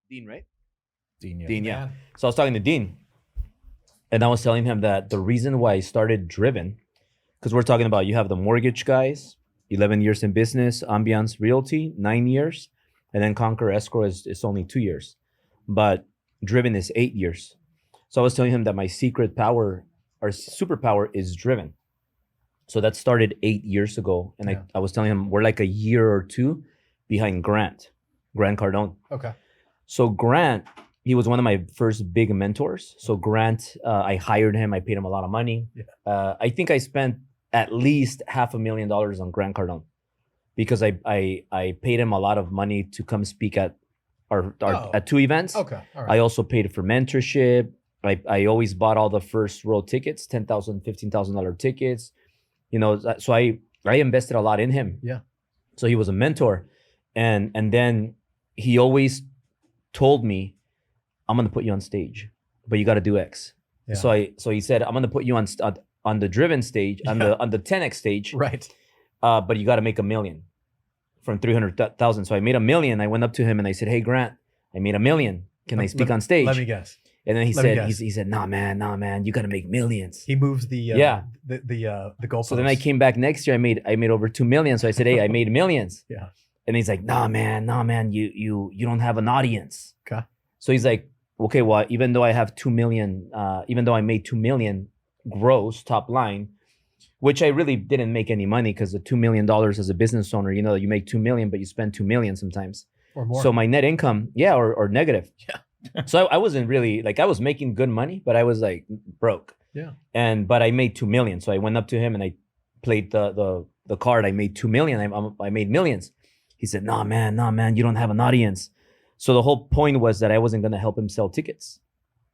Dean, right? Dean, Dean, yeah. Man. So I was talking to Dean, and I was telling him that the reason why I started Driven, because we're talking about you have the mortgage guys, 11 years in business, Ambiance Realty, 9 years, and then Conquer Escrow is only 2 years. But Driven is 8 years. So I was telling him that my secret power or superpower is Driven. So that started 8 years ago. And Yeah. I was telling him we're like a year or two behind Grant Cardone. Okay. So Grant, he was one of my first big mentors. So Grant, I hired him. I paid him a lot of money. Yeah. I think I spent at least $500,000 on Grant Cardone because I paid him a lot of money to come speak at our at 2 events. Okay. All right. I also paid for mentorship. I always bought all the first row tickets, $10,000, $15,000 tickets. So I invested a lot in him. Yeah. So he was a mentor, and then he always told me, I'm gonna put you on stage, but you got to do X. Yeah. So he said, I'm gonna put you on the Driven stage, on the 10X stage, Right. but you got to make $1 million from 300,000. So I made $1 million. I went up to him and I said, hey Grant, I made $1 million. Can I speak on stage? Let me guess. And then he said, nah man, you got to make millions. He moves the goalpost. So then I came back next year. I made over 2 million. So I said, hey, I made millions. Yeah. And he's like, nah man, you don't have an audience. Okay. So he's like, okay, well, even though I have 2 million, even though I made 2 million gross top line, which I really didn't make any money because the $2 million as a business owner, you make 2 million, but you spend 2 million sometimes. Or more. So my net income, or negative. Yeah. So I wasn't really I was making good money, but I was like broke. Yeah. But I made 2 million. So I went up to him and I played the card. I made 2 million. I made millions. He said, nah man, you don't have an audience. So the whole point was that I wasn't going to help him sell tickets.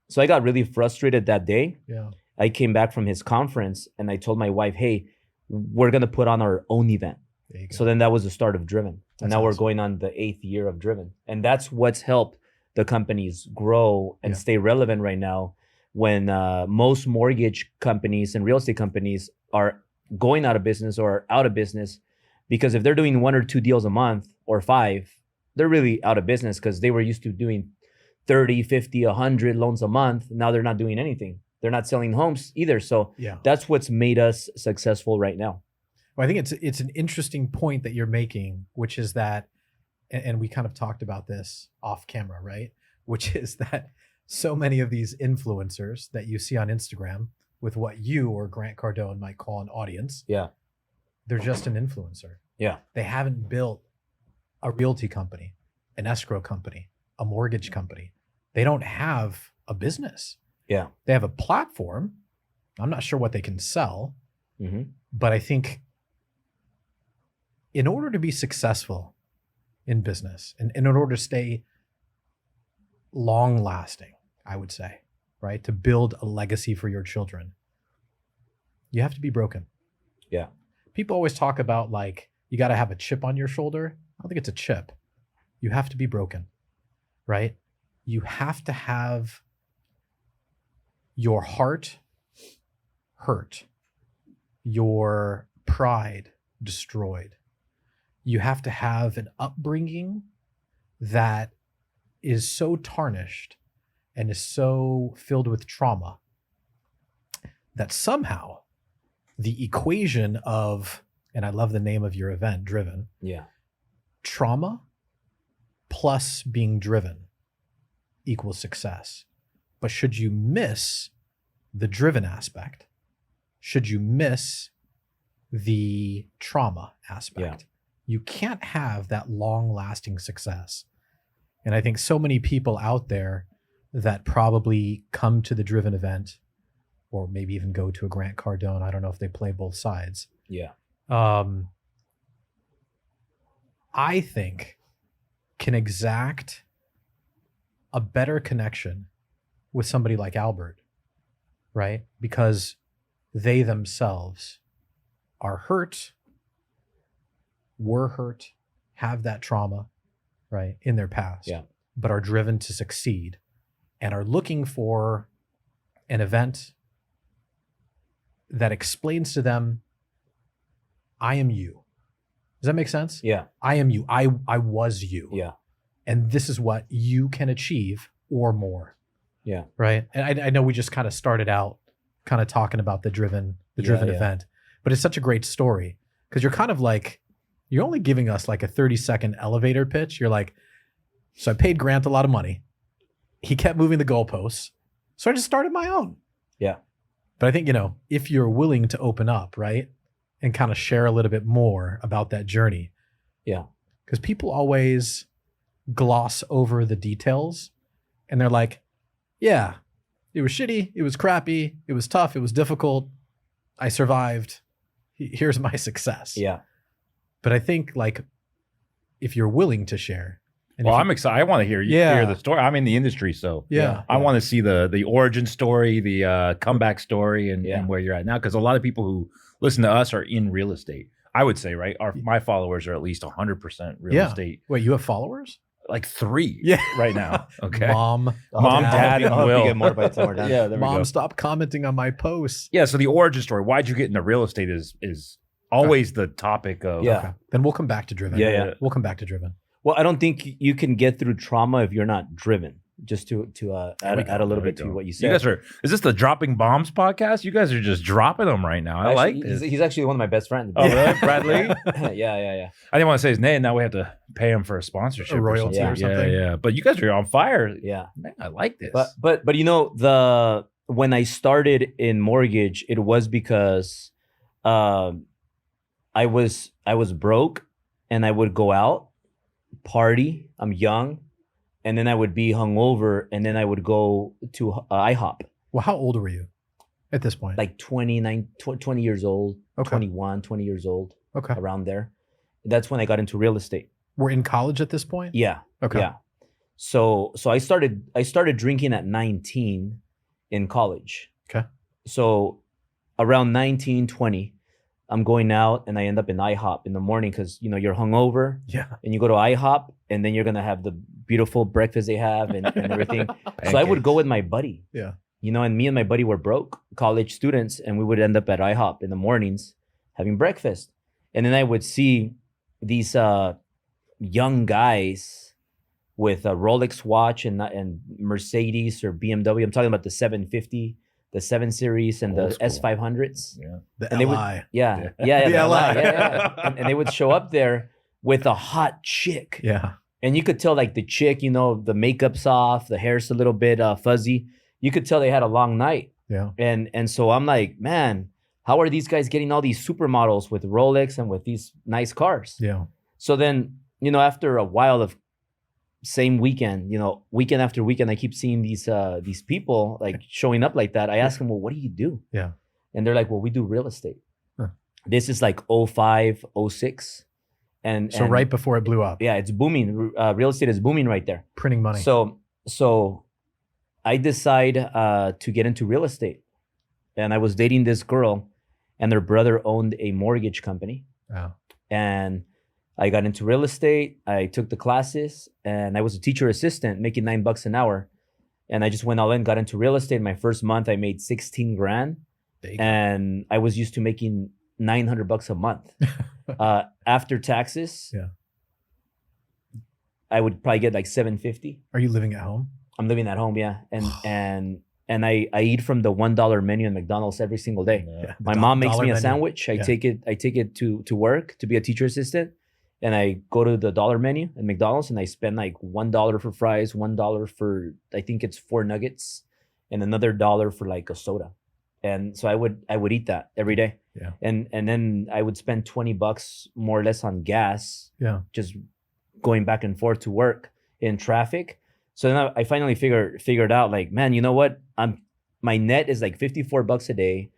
So I got really frustrated that day. Yeah. I came back from his conference and I told my wife, hey, we're going to put on our own event. There you go. So then that was the start of Driven. And That's now we're awesome. going on the 8th year of Driven. And that's what's helped the companies grow and Yeah. stay relevant right now when most mortgage companies and real estate companies are going out of business or out of business, because if they're doing 1 or 2 deals a month or 5, they're really out of business because they were used to doing 30, 50, 100 loans a month. Now they're not doing anything. They're not selling homes either. So Yeah. that's what's made us successful right now. Well, I think it's an interesting point that you're making, which is that, and we kind of talked about this off camera, right? Which is that so many of these influencers that you see on Instagram with what you or Grant Cardone might call an audience, Yeah. they're just an influencer. Yeah. They haven't built a realty company, an escrow company, a mortgage company. They don't have a business. Yeah. They have a platform. I'm not sure what they can sell, Mm-hmm. but I think in order to be successful in business and in order to stay long lasting, I would say, right? To build a legacy for your children, you have to be broken. Yeah. People always talk about you got to have a chip on your shoulder. I don't think it's a chip. You have to be broken, right? You have to have your heart hurt, your pride destroyed. You have to have an upbringing that is so tarnished and is so filled with trauma that somehow the equation of, and I love the name of your event, Driven, Yeah. trauma plus being driven equals success. But should you miss the driven aspect, should you miss the trauma aspect, you can't have that long-lasting success. And I think so many people out there that probably come to the Driven event or maybe even go to a Grant Cardone, I don't know if they play both sides, Yeah. I think can exact a better connection with somebody like Albert, right? Because they themselves are hurt, were hurt, have that trauma, right, in their past, Yeah. but are driven to succeed and are looking for an event that explains to them, I am you. Does that make sense? Yeah. I am you. I was you. Yeah. and this is what you can achieve or more. Yeah. Right. And I know we just kind of started out kind of talking about the driven Yeah. event, but it's such a great story because you're kind of like, you're only giving us like a 30-second elevator pitch. You're like, so I paid Grant a lot of money. He kept moving the goalposts. So I just started my own. Yeah. But I think, if you're willing to open up, right, and kind of share a little bit more about that journey. Yeah. Because people always gloss over the details and they're like, yeah, it was shitty. It was crappy. It was tough. It was difficult. I survived. Here's my success. Yeah. But I think like if you're willing to share. And Well, I'm excited. I want to hear hear the story. I'm in the industry, so Yeah. I want to see the origin story, the comeback story, and Yeah. where you're at now. Because a lot of people who listen to us are in real estate. I would say, right? My followers are at least 100% real estate. Wait, you have followers? Like 3 Yeah. right now. Okay. Mom, Dad, and I'll help you Will. get more by the time we're done. Yeah, there we Mom, go. stop commenting on my posts. Yeah, so the origin story, why'd you get into real estate is always the topic of Yeah. Okay. Then we'll come back to driven. Yeah. We'll come back to driven. Well, I don't think you can get through trauma if you're not driven. Just to add a little There we bit to go. what you You said. guys is this the Dropping Bombs podcast? You guys are just dropping them right now. I like Actually, this. he's actually one of my best friends. Oh, really? Bradley? yeah. I didn't want to say his name. Now we have to pay him for a sponsorship A royalty or or something. something. Yeah. But you guys are on fire. Yeah. Man, I like this. But when I started in mortgage, it was because I was broke and I would go out, party. I'm young, and then I would be hungover, and then I would go to IHOP. Well, how old were you at this point? Like 20 years old, Okay. 21, 20 years old, Okay. around there. That's when I got into real estate. We're in college at this point? Yeah. Okay. Yeah. So I started drinking at 19 in college. Okay. So around 19, 20, I'm going out and I end up in IHOP in the morning because you're hungover Yeah. and you go to IHOP and then you're gonna have the beautiful breakfast they have and everything. So I would go with my buddy. Yeah. And me and my buddy were broke college students, and we would end up at IHOP in the mornings having breakfast. And then I would see these young guys with a Rolex watch and Mercedes or BMW. I'm talking about the 750, the 7 Series, and Old the school. S500s. Yeah. The And they would- LI. Yeah, The the LI. LI, yeah. And they would show up there with a hot chick. Yeah. And you could tell like the chick, the makeup's off, the hair's a little bit fuzzy. You could tell they had a long night. Yeah. And so I'm like, man, how are these guys getting all these supermodels with Rolex and with these nice cars? Yeah. So then, after a while of same weekend, weekend after weekend, I keep seeing these people like showing up like that. I ask them, well, what do you do? Yeah. And they're like, well, we do real estate. Huh. This is like 05, 06. And Right before it blew up. yeah, it's booming. Real estate is booming right there. Printing money. So I decide to get into real estate. And I was dating this girl, and their brother owned a mortgage company. Yeah. And I got into real estate. I took the classes, and I was a teacher assistant making $9 an hour. And I just went all in, got into real estate. My first month, I made 16 grand. There you go. And I was used to making $900 a month. After taxes, Yeah. I would probably get like 750. Are you living at home? I'm living at home, yeah. And I eat from the $1 menu at McDonald's every single day. Yeah. The My mom makes dollar me a menu. sandwich. I Yeah. take it to work to be a teacher assistant. And I go to the dollar menu at McDonald's and I spend like $1 for fries, $1 for I think it's 4 nuggets, and another $1 for like a soda. And so I would eat that every day. Yeah. And then I would spend $20 more or less on gas, Yeah. just going back and forth to work in traffic. So then I finally figured out like, man, you know what? My net is like $54 a day,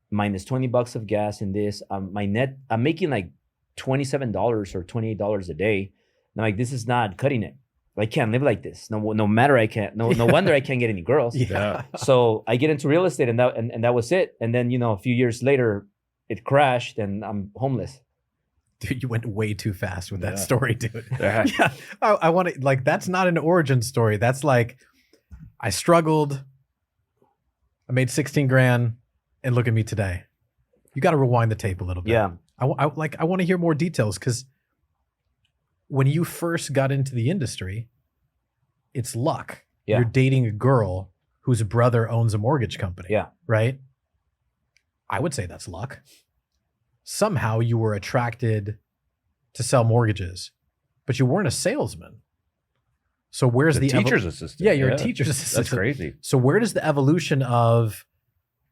minus $20 of gas in this. My net, I'm making like $27 or $28 a day. And I'm like, this is not cutting it. I can't live like this. No matter I can't. No wonder I can't get any girls. Yeah. So I get into real estate, and that was it. And then a few years later, it crashed, and I'm homeless. Dude, you went way too fast with that Yeah. story, dude. Yeah. Yeah. I want to, like, that's not an origin story. That's like, I struggled. I made 16 grand, and look at me today. You got to rewind the tape a little bit. Yeah. I want to hear more details because when you first got into the industry, it's luck. Yeah. You're dating a girl whose brother owns a mortgage company. Yeah. Right? I would say that's luck. Somehow you were attracted to sell mortgages, but you weren't a salesman. So where's the teacher's assistant? Yeah, you're a teacher's assistant. That's crazy. So where does the evolution of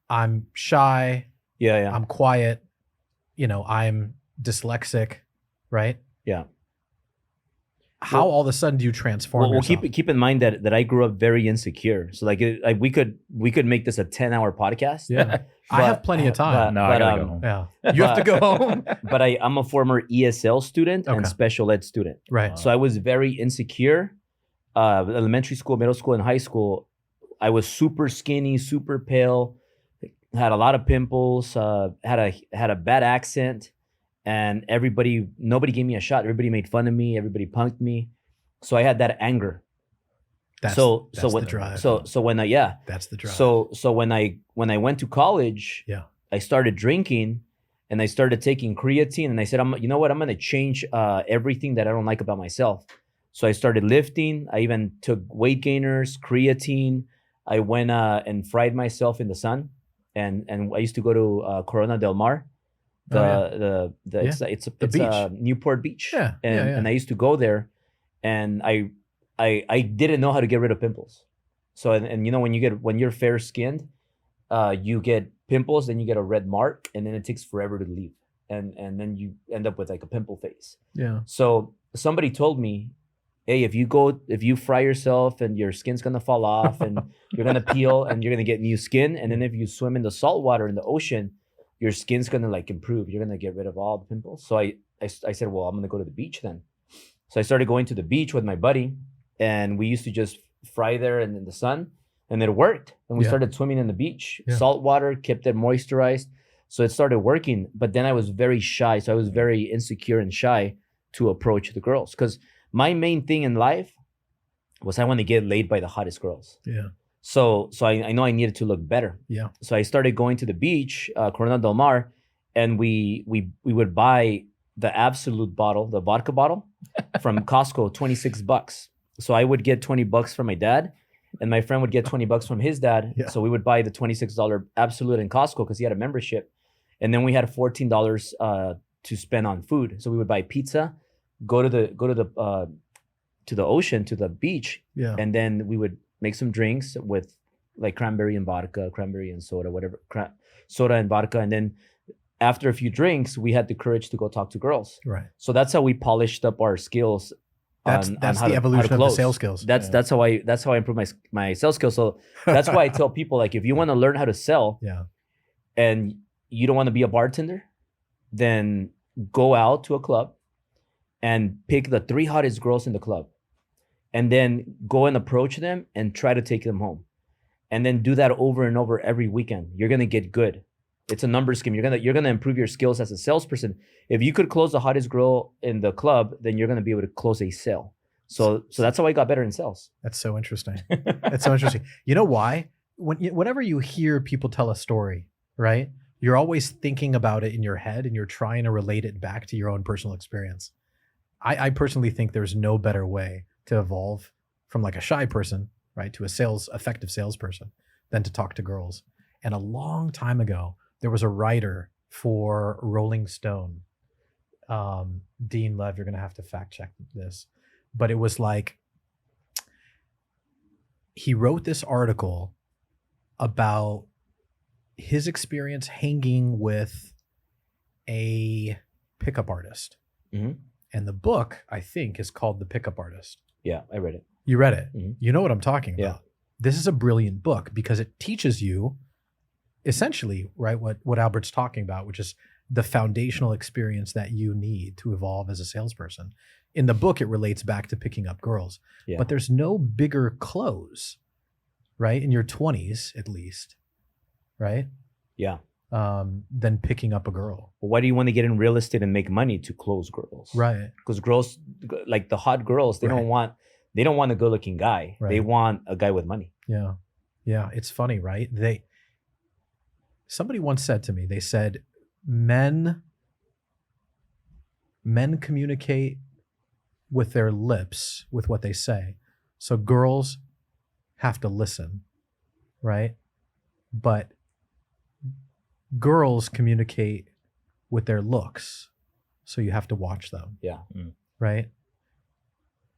I'm shy, Yeah. I'm quiet, I'm dyslexic, right? Yeah. How Well- all of a sudden do you transform Well, yourself? keep in mind that I grew up very insecure. So like we could make this a 10-hour podcast. Yeah. I have plenty of time. No, I gotta go home. Yeah. You have to go home. But I'm a former ESL student and Okay. special ed student. Right. So I was very insecure. Elementary school, middle school, and high school, I was super skinny, super pale, had a lot of pimples, had a bad accent, and nobody gave me a shot. Everybody made fun of me. Everybody punked me. So I had that anger. That's so the drive. So when That's the drive. so when I went to college, Yeah. I started drinking, and I started taking creatine, and I said, you know what, I'm gonna change everything that I don't like about myself. So I started lifting. I even took weight gainers, creatine. I went and fried myself in the sun, and I used to go to Corona del Mar, Yeah. it's beach. Newport Beach, Yeah, and yeah, yeah. and I used to go there, and I didn't know how to get rid of pimples. So and when you're fair skinned, you get pimples, then you get a red mark, and then it takes forever to leave, and then you end up with like a pimple face. Yeah. So somebody told me, hey, if you fry yourself and your skin's gonna fall off and you're gonna peel and you're gonna get new skin, and then if you swim in the salt water in the ocean, your skin's gonna like improve. You're gonna get rid of all the pimples. So I said, well, I'm gonna go to the beach then. So I started going to the beach with my buddy, and we used to just fry there and in the sun, and it worked. And we Yeah. started swimming in the beach, Yeah. salt water, kept it moisturized. So it started working. But then I was very shy. So I was very insecure and shy to approach the girls, because my main thing in life was I want to get laid by the hottest girls. Yeah. So I know I needed to look better. Yeah. So I started going to the beach, Corona del Mar, and we would buy the Absolute bottle, the vodka bottle, from Costco, $26. So I would get $20 from my dad, and my friend would get $20 from his dad. Yeah. So we would buy the $26 Absolute in Costco because he had a membership, and then we had $14 to spend on food. So we would buy pizza, go to the ocean, to the beach, Yeah. and then we would make some drinks with like cranberry and vodka, cranberry and soda, whatever, soda and vodka. And then after a few drinks, we had the courage to go talk to girls. Right. So that's how we polished up our skills. That's on the how to- how to evolution of the close. sales skills. That's how I improve my sales skills. So that's why I tell people, like, if you want to learn how to sell Yeah. and you don't want to be a bartender, then go out to a club and pick the 3 hottest girls in the club, and then go and approach them and try to take them home, and then do that over and over every weekend. You're gonna get good. It's a numbers game. You're gonna improve your skills as a salesperson. If you could close the hottest girl in the club, then you're gonna be able to close a sale. So that's how I got better in sales. That's so interesting. That's so interesting. You know why? Whenever you hear people tell a story, right? You're always thinking about it in your head, and you're trying to relate it back to your own personal experience. I personally think there's no better way to evolve from like a shy person, right, to a effective salesperson than to talk to girls. And a long time ago, there was a writer for Rolling Stone, Dean Lev. You're going to have to fact check this, but it was like, he wrote this article about his experience hanging with a pickup artist. Mhm. And the book, I think, is called The Pickup Artist. Yeah, I read it. You read it. Mhm. You know what I'm talking about. Yeah. This is a brilliant book because it teaches you essentially, right, what Albert's talking about, which is the foundational experience that you need to evolve as a salesperson. In the book, it relates back to picking up girls. Yeah. But there's no bigger close, right, in your 20s at least, right, Yeah. than picking up a girl. But why do you want to get in real estate and make money to close girls? Right. Because girls, like the hot girls, they Right. don't want a good looking guy. They Right. want a guy with money. Yeah. Yeah. It's funny, right? Somebody once said to me, they said, men communicate with their lips with what they say. So girls have to listen, right? But girls communicate with their looks. So you have to watch them. Yeah. Right?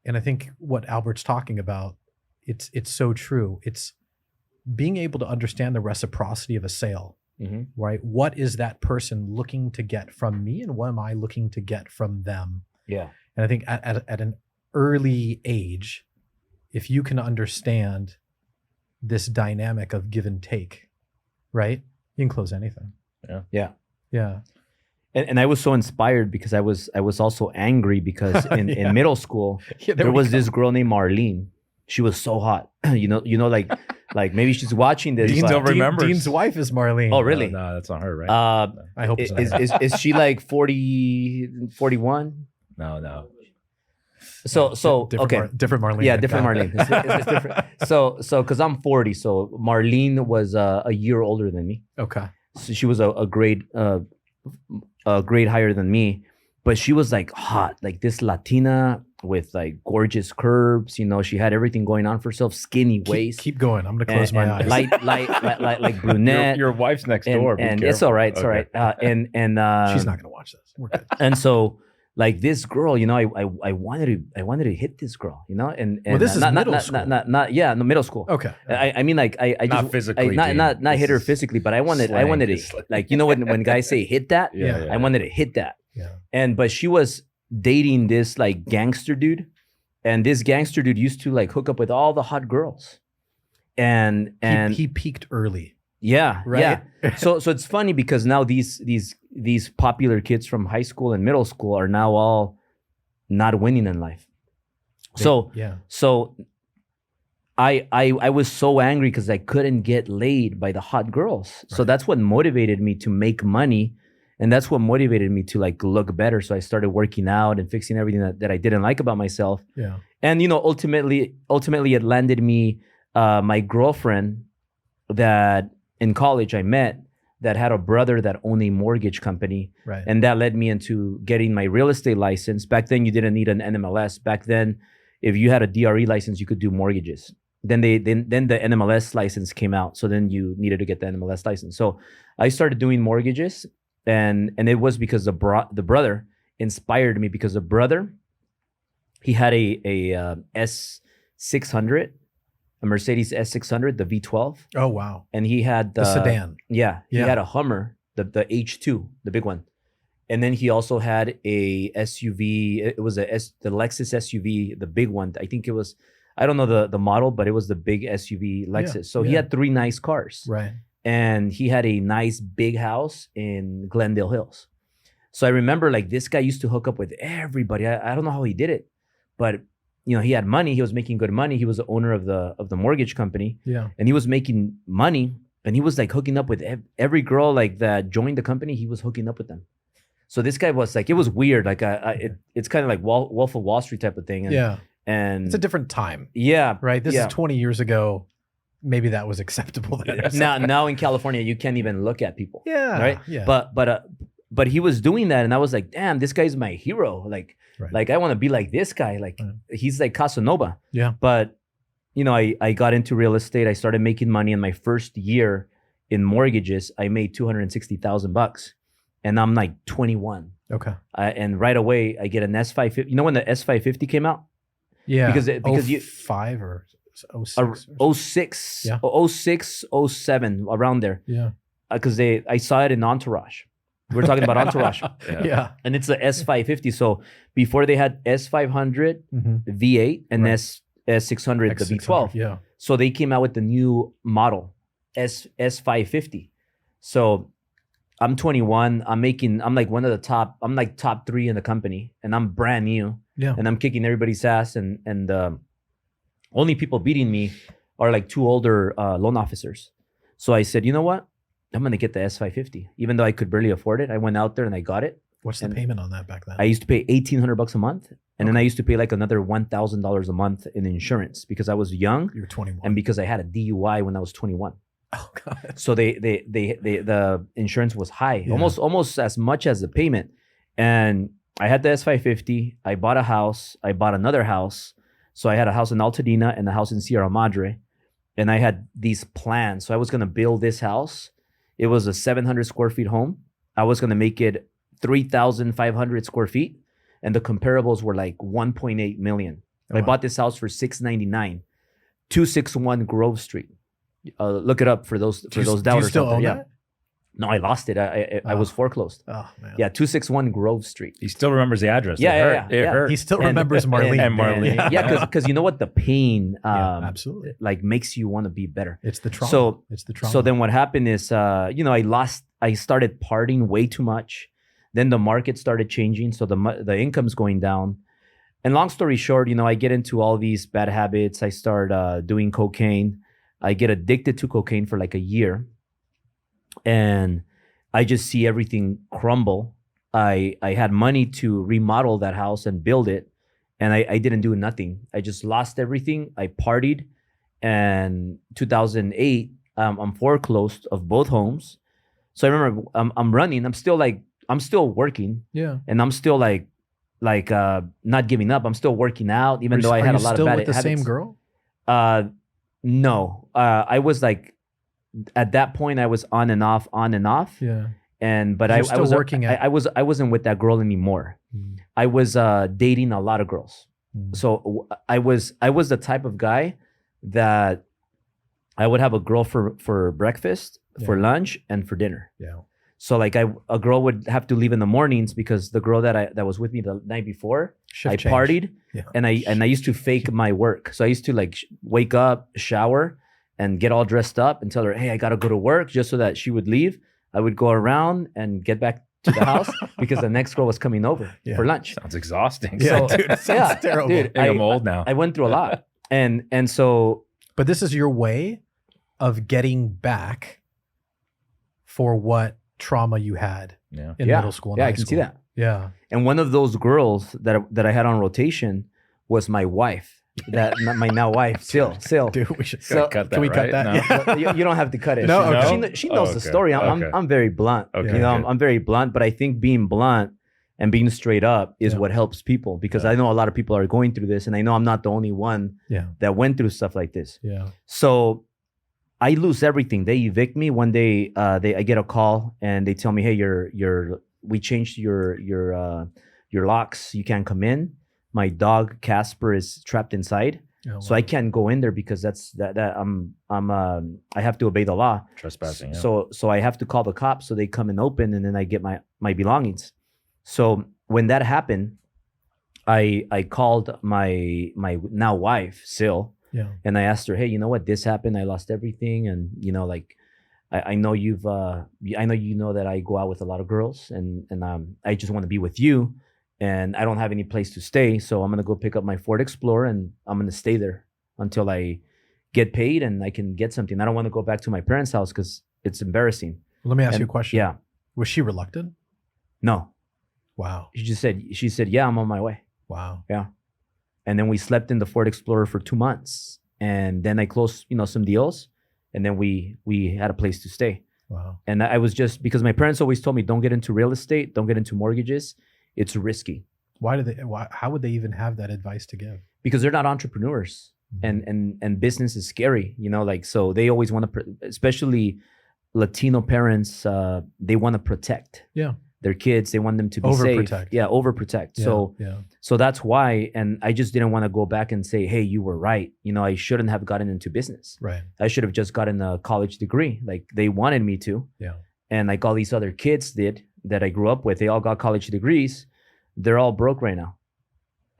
And I think what Albert's talking about, it's so true. It's being able to understand the reciprocity of a sale, right? What is that person looking to get from me, and what am I looking to get from them? Yeah. And I think at an early age, if you can understand this dynamic of give and take, right? You can close anything. Yeah. Yeah. And I was so inspired because I was also angry because in middle school Yeah, there was this girl named Marlene. She was so hot. you know, like maybe she's watching this. Dean but- still remembers. Dean's wife is Marlene. Oh, really? No, that's not her, right? I hope it's is she like 40, 41? No. So different okay. different Marlene. Yeah, different Marlene. It's different. So because I'm 40, so Marlene was a year older than me. Okay. So she was a grade higher than me, but she was like hot, like this Latina with like gorgeous curves. You know, she had everything going on for herself. Skinny waist, Keep going. I'm gonna close my eyes. light, like brunette. Your wife's next door. Be and it's careful. all right. It's all right. And She's not gonna watch this. We're good. And so, like this girl, you know, I wanted to hit this girl, you know, and Well, this is not, middle not, school. not yeah, no, middle school. Okay. I mean, like I Not just physically, not Dean. not This hit her is physically, but I wanted slang. to, It's slang. like, you know, when guys say hit that, Yeah. I wanted to hit that. Yeah. But she was dating this like gangster dude, and this gangster dude used to like hook up with all the hot girls, and He peaked early. yeah, Right? yeah. So it's funny because now these popular kids from high school and middle school are now all not winning in life. So Yeah. so I was so angry because I couldn't get laid by the hot girls. So Right. that's what motivated me to make money. And that's what motivated me to like look better. So I started working out and fixing everything that I didn't like about myself. Yeah. And, you know, ultimately it landed me my girlfriend that in college I met that had a brother that owned a mortgage company. Right. And that led me into getting my real estate license. Back then, you didn't need an NMLS. Back then, if you had a DRE license, you could do mortgages. Then the NMLS license came out. So then you needed to get the NMLS license. So I started doing mortgages, and it was because the brother inspired me, because the brother, he had a S600, a Mercedes S600, the V12, Oh wow. and he had The sedan. Yeah, he Yeah. had a Hummer, the H2, the big one, and then he also had a SUV. It was the Lexus SUV, the big one. I think it was, I don't know the model, but it was the big SUV Lexus. So he yeah. had 3 nice cars, Right. and he had a nice big house in Glendale Hills. So I remember like this guy used to hook up with everybody. I don't know how he did it, but you know, he had money. He was making good money. He was the owner of the mortgage company, Yeah. and he was making money. And he was like hooking up with every girl like that joined the company. He was hooking up with them. So this guy was like, it was weird. Like it's kind of like Wolf of Wall Street type of thing. And, Yeah. and It's a different time, yeah, right? This yeah. is 20 years ago. Maybe that was acceptable then. now in California you can't even look at people. Yeah. Right? Yeah. But he was doing that, and I was like, damn, this guy's my hero. Right. Like I want to be like this guy. Like Right. he's like Casanova. Yeah. But you know, I got into real estate. I started making money in my first year in mortgages. I made $260,000, and I'm like 21. Okay. And right away I get an S550. You know when the S550 came out? Yeah. Because you 5 or 06. Or 06, Yeah. 06, 07, around there. Yeah. Because I saw it in Entourage. We're talking about Entourage. Yeah. And it's the S550. So before they had S500, Mhm. V8, and Right. S600, the V12. Yeah. So they came out with the new model, S550. So I'm 21. I'm like one of the top. I'm like top 3 in the company, and I'm brand new. Yeah. And I'm kicking everybody's ass. And only people beating me are like 2 older loan officers. So I said, you know what? I'm gonna get the S550, even though I could barely afford it. I went out there and I got it. What's the And payment on that back then? I used to pay $1,800 a month, and then I used to pay like another $1,000 a month in insurance because I was young You're 21. and because I had a DUI when I was 21. Oh God. So the insurance was high, Yeah. almost as much as the payment. And I had the S550. I bought a house. I bought another house. So I had a house in Altadena and a house in Sierra Madre. And I had these plans. So I was going to build this house. It was a 700 square feet home. I was going to make it 3,500 square feet. And the comparables were like 1.8 million. Oh, I wow. bought this house for $699, 261 Grove Street. Look it up for those Do you doubters still out there. own Yeah. that? No, I lost it. I was foreclosed. Oh man. Yeah, 261 Grove Street. He still remembers the address. Yeah, It yeah, hurt. yeah, It yeah. hurt. He still And- remembers Marlene. and Marlene. man. Yeah, because you know what, the pain Yeah, absolutely. like makes you want to be better. It's the trauma. So- it's the trauma. So then what happened is, I started partying way too much. Then the market started changing, so the income's going down. And long story short, I get into all these bad habits. I start doing cocaine. I get addicted to cocaine for like a year, and I just see everything crumble. I had money to remodel that house and build it, and I didn't do nothing. I just lost everything. I partied, and 2008, I'm foreclosed of both homes. So I remember I'm running. I'm still working, yeah. and I'm still like not giving up. I'm still working out, even though I had a lot of bad with the habits. same girl. No, I was like, at that point I was on and off. Yeah. But I You're still was working at- I wasn't with that girl anymore. I was dating a lot of girls. Mm. So I was the type of guy that I would have a girl for breakfast, for Yeah. lunch, and for dinner. Yeah. So like a girl would have to leave in the mornings because the girl that was with me the night before, Shift I change. partied, Yeah. and I used to fake my work. So I used to like wake up, shower, and get all dressed up and tell her, hey, I gotta go to work, just so that she would leave. I would go around and get back to the house because the next girl was coming over Yeah. for lunch. Sounds exhausting. Yeah, So- dude, it sounds yeah, terrible. dude. I think I'm old now. I went through a lot, and so But this is your way of getting back for what trauma you had Yeah. in yeah, middle school. And yeah, high I can see school. that. Yeah. And one of those girls that I had on rotation was my wife. My now wife, Sil. Dude, we should So- Cut that, can we cut right? that? No? Yeah. Well, you don't have to cut it. No, she, okay. she knows Oh, the okay. story. I'm Okay. I'm very blunt. Okay, You know, good. I'm very blunt, but I think being blunt and being straight up is Yeah. what helps people, because Yeah. I know a lot of people are going through this, and I know I'm not the only one Yeah. that went through stuff like this. Yeah. So I lose everything. They evict me one day. I get a call and they tell me, "Hey, we changed your locks. You can't come in. My dog Casper is trapped inside, Oh, so I can't go in there because I have to obey the law. Trespassing. Yeah. So I have to call the cops so they come and open, and then I get my belongings. So when that happened, I called my now wife, Sil, Yeah. and I asked her, hey, you know what? This happened. I lost everything. And, like, I know I know you know that I go out with a lot of girls, and I just want to be with you, and I don't have any place to stay. So I'm going to go pick up my Ford Explorer, and I'm going to stay there until I get paid and I can get something. I don't want to go back to my parents' house because it's embarrassing. Let me ask you a And- question. Yeah. Was she reluctant? No. Wow. She said, yeah, I'm on my way. Wow. And then we slept in the Ford Explorer for 2 months. And then I closed, some deals. And then we had a place to stay. Wow. And I was just, because my parents always told me, don't get into real estate, don't get into mortgages. It's risky How would they even have that advice to give? because they're not entrepreneurs. And business is scary, so they always want to, especially Latino parents, they want to protect their kids. They want them to be safe. Overprotect. Yeah, overprotect. Yeah. So that's why, and I just didn't want to go back and say, hey, you were right. I shouldn't have gotten into business. Right. I should have just gotten a college degree. Like they wanted me to. Yeah. And like all these other kids did that I grew up with, they all got college degrees. They're all broke right now.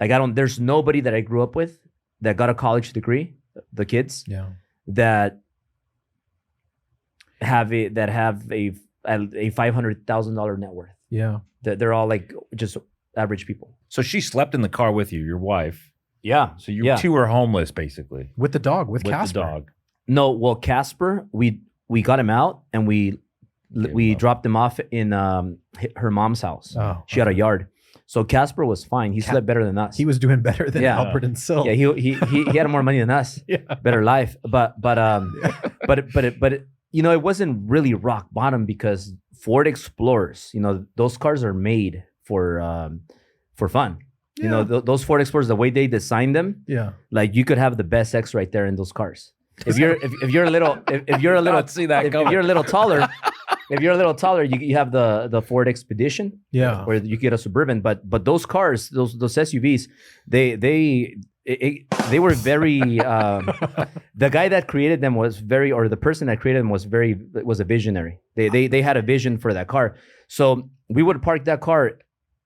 Like there's nobody that I grew up with that got a college degree, the kids Yeah. that have a $500,000 net worth. Yeah. They're all like just average people. So she slept in the car with you, your wife. Yeah. So you Yeah. two were homeless, basically, With the dog, with with Casper. the dog. No, well, Casper, we got him out and we him up. dropped him off in her mom's house. Oh, She had a okay. yard. So Casper was fine. He slept better than us. He was doing better than Yeah. Albert and Sil. yeah, he had more money than us. Yeah. Better life. But it wasn't really rock bottom because Ford Explorers, those cars are made for for fun. You know, Yeah. those Ford Explorers, the way they designed them, Yeah. like you could have the best sex right there in those cars. If you're a little if you're a little Not see that if coming. you're a little taller, if you're a little taller, you have the Ford Expedition, Yeah. or you get a Suburban. But those cars, those SUVs, they were very. The guy that created them was very, or the person that created them was a visionary. They had a vision for that car. So we would park that car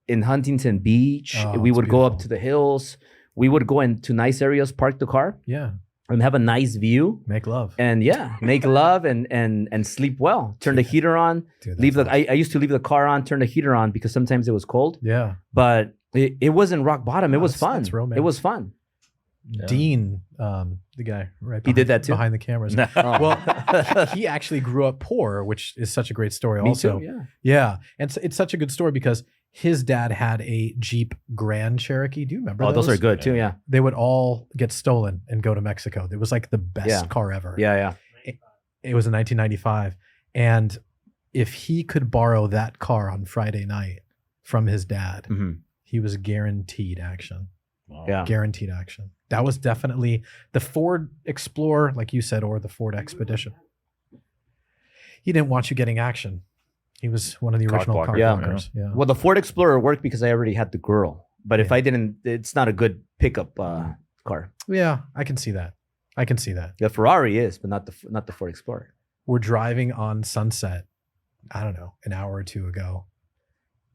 in Huntington Beach. Oh, We it's would go up beautiful. to the hills. We would go into nice areas, park the car, Yeah. and have a nice view. Make love. And yeah, make love and sleep well. Turn the heater on. Dude, Leave that's I used to leave the car on, turn the heater on because sometimes it was cold. Yeah. But it wasn't rock bottom. It No, was that's- fun. that's romance. It was fun. Yeah. Dean, the guy right He did behind- that too? behind the cameras. No. Oh. Well, he actually grew up poor, which is such a great story. Me also, too. Yeah. yeah, and it's such a good story because his dad had a Jeep Grand Cherokee. Do you remember? Oh, those are good too. Yeah. They would all get stolen and go to Mexico. It was like the best Yeah. car ever. Yeah. Yeah. It was in 1995, and if he could borrow that car on Friday night from his dad, Mhm. he was guaranteed action. Wow. Yeah. Guaranteed action. That was definitely the Ford Explorer, like you said, or the Ford Expedition. He didn't want you getting action. He was one of the Cock original blocker, car yeah. blockers. Yeah. Well, the Ford Explorer worked because I already had the girl. But if Yeah. I didn't, it's not a good pickup car. Yeah, I can see that. I can see that. The Ferrari is, but not the Ford Explorer. We're driving on Sunset, I don't know, an hour or two ago,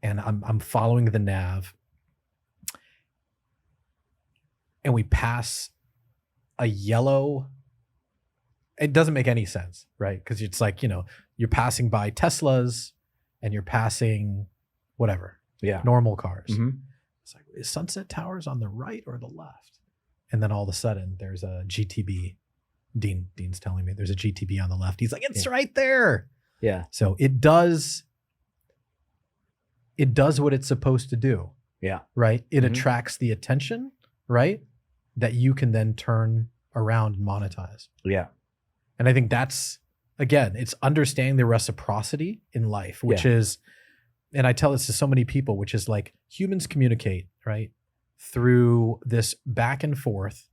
and I'm following the nav, and we pass a yellow. It doesn't make any sense, right? Because it's like, you're passing by Teslas and you're passing whatever, Yeah. normal cars. Mhm. It's like, is Sunset Towers on the right or the left? And then all of a sudden there's a GTB. Dean's telling me there's a GTB on the left. He's like, it's right there. Yeah. So it does what it's supposed to do. Yeah. Right? It Mhm. attracts the attention, right? That you can then turn around and monetize. Yeah. And I think that's, again, it's understanding the reciprocity in life, which is, and I tell this to so many people, which is like humans communicate, right? Through this back and forth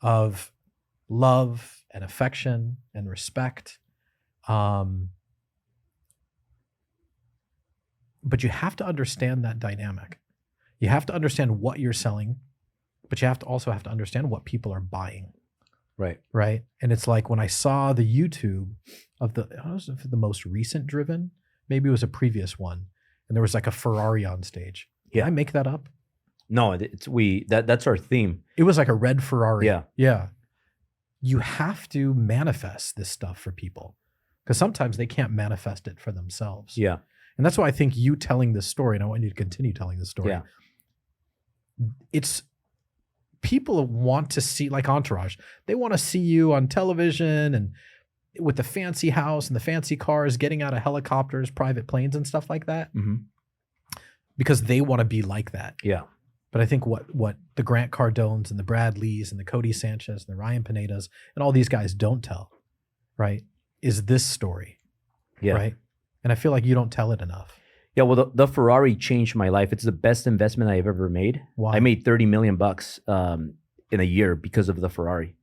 of love and affection and respect. But you have to understand that dynamic. You have to understand what you're selling, but you also have to understand what people are buying. Right. Right. And it's like when I saw the YouTube of I don't know if the most recent driven, maybe it was a previous one, and there was like a Ferrari on stage. Did Yeah. I make that up? No, that's our theme. It was like a red Ferrari. Yeah. Yeah. You have to manifest this stuff for people because sometimes they can't manifest it for themselves. Yeah. And that's why I think you telling this story, and I want you to continue telling this story. Yeah. It's people want to see, like Entourage, they want to see you on television and with the fancy house and the fancy cars, getting out of helicopters, private planes and stuff like that, Mhm. because they want to be like that. Yeah. But I think what the Grant Cardones and the Brad Lees and the Cody Sanchez and the Ryan Pinedas and all these guys don't tell, right, is this story, Yeah. right? And I feel like you don't tell it enough. Yeah. Well, the Ferrari changed my life. It's the best investment I've ever made. Why? I made $30 million in a year because of the Ferrari.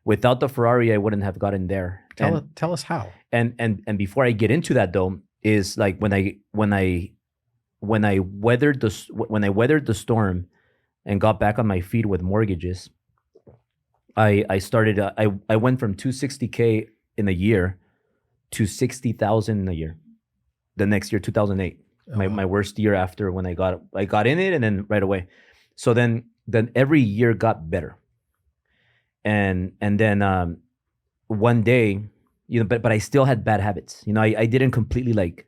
Without the Ferrari, I wouldn't have gotten there. Tell us how. And before I get into that though, is like when I weathered the storm and got back on my feet with mortgages, I started I went from 260K in a year to 60,000 in a year. The next year, 2008, my worst year after when I got in it, and then right away. So then every year got better. And then one day, but I still had bad habits. I didn't completely like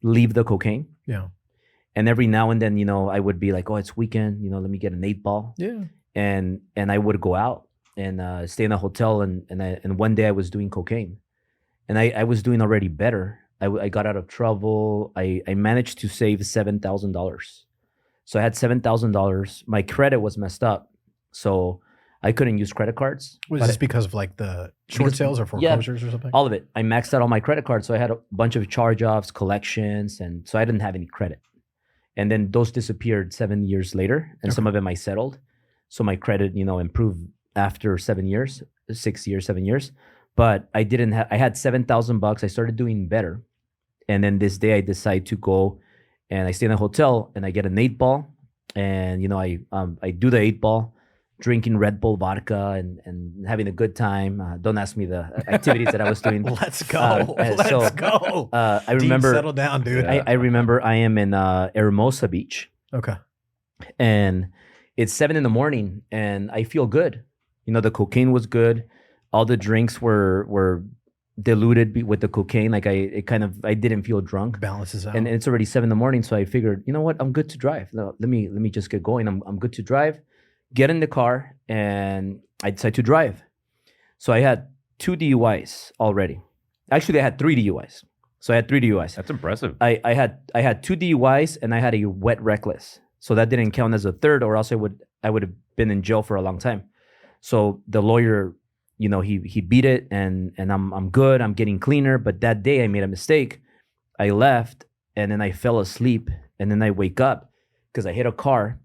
leave the cocaine. Yeah. And every now and then, I would be like, oh, it's weekend, let me get an 8-ball. Yeah. And I would go out and stay in a hotel. And one day I was doing cocaine, and I was doing already better. I got out of trouble. I managed to save $7,000. So I had $7,000. My credit was messed up, so I couldn't use credit cards. Was But this because of like the short Because- sales or yeah, foreclosures or something? all of it. I maxed out all my credit cards, so I had a bunch of charge-offs, collections, and so I didn't have any credit. and then those disappeared 7 years later, and some of them I settled. So my credit, improved after 7 years, 6 years, 7 years. But I didn't have. I had $7,000. I started doing better, and then this day I decide to go, and I stay in a hotel, and I get an 8-ball, and I do the 8-ball, drinking Red Bull vodka and having a good time. Don't ask me the activities that I was doing. Let's go. Let's go. I remember. Settle down, dude. I remember I am in Hermosa Beach, Okay. and it's 7 a.m, and I feel good. The cocaine was good. All the drinks were diluted with the cocaine. Like I didn't feel drunk. Balances out. And it's already 7 a.m, so I figured, you know what, I'm good to drive. No, let me just get going. I'm good to drive. Get in the car, and I decide to drive. So I had 2 DUIs already. Actually, I had 3 DUIs. So I had 3 DUIs. That's impressive. I had 2 DUIs, and I had a wet reckless. So that didn't count as a third, or else I would have been in jail for a long time. So the lawyer, he beat it, and I'm good. I'm getting cleaner. But that day I made a mistake. I left, and then I fell asleep, and then I wake up because I hit a car,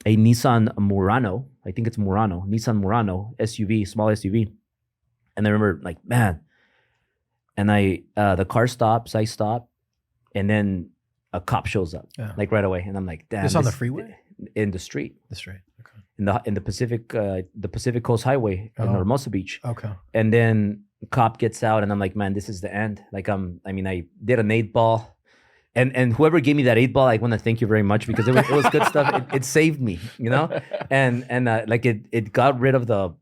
a Nissan Murano. I think it's Nissan Murano SUV, small SUV. And I remember, like, man. And the car stops. I stop, and then a cop shows up, like right away, and I'm like, damn. This on the freeway? In the street. The street. Okay. In the Pacific Coast Highway in Hermosa Beach. Okay. And then cop gets out, and I'm like, man, this is the end. Like I did an 8-ball, and whoever gave me that 8-ball, I want to thank you very much, because it was good stuff. It saved me, and like it got rid of the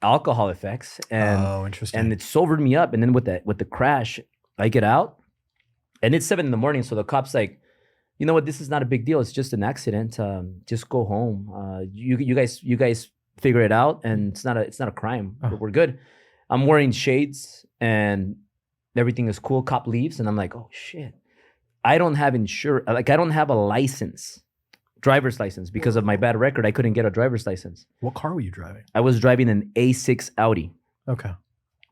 alcohol effects, and interesting. and it sobered me up. And then with the crash, I get out, and it's 7 a.m, so the cop's like, you know what, this is not a big deal. It's just an accident. Just go home. You guys figure it out, and it's not a crime. We're good. I'm wearing shades, and everything is cool. Cop leaves, and I'm like, oh shit, I don't have insurance. Like, I don't have a license, driver's license, because of my bad record. I couldn't get a driver's license. What car were you driving? I was driving an A6 Audi, Okay.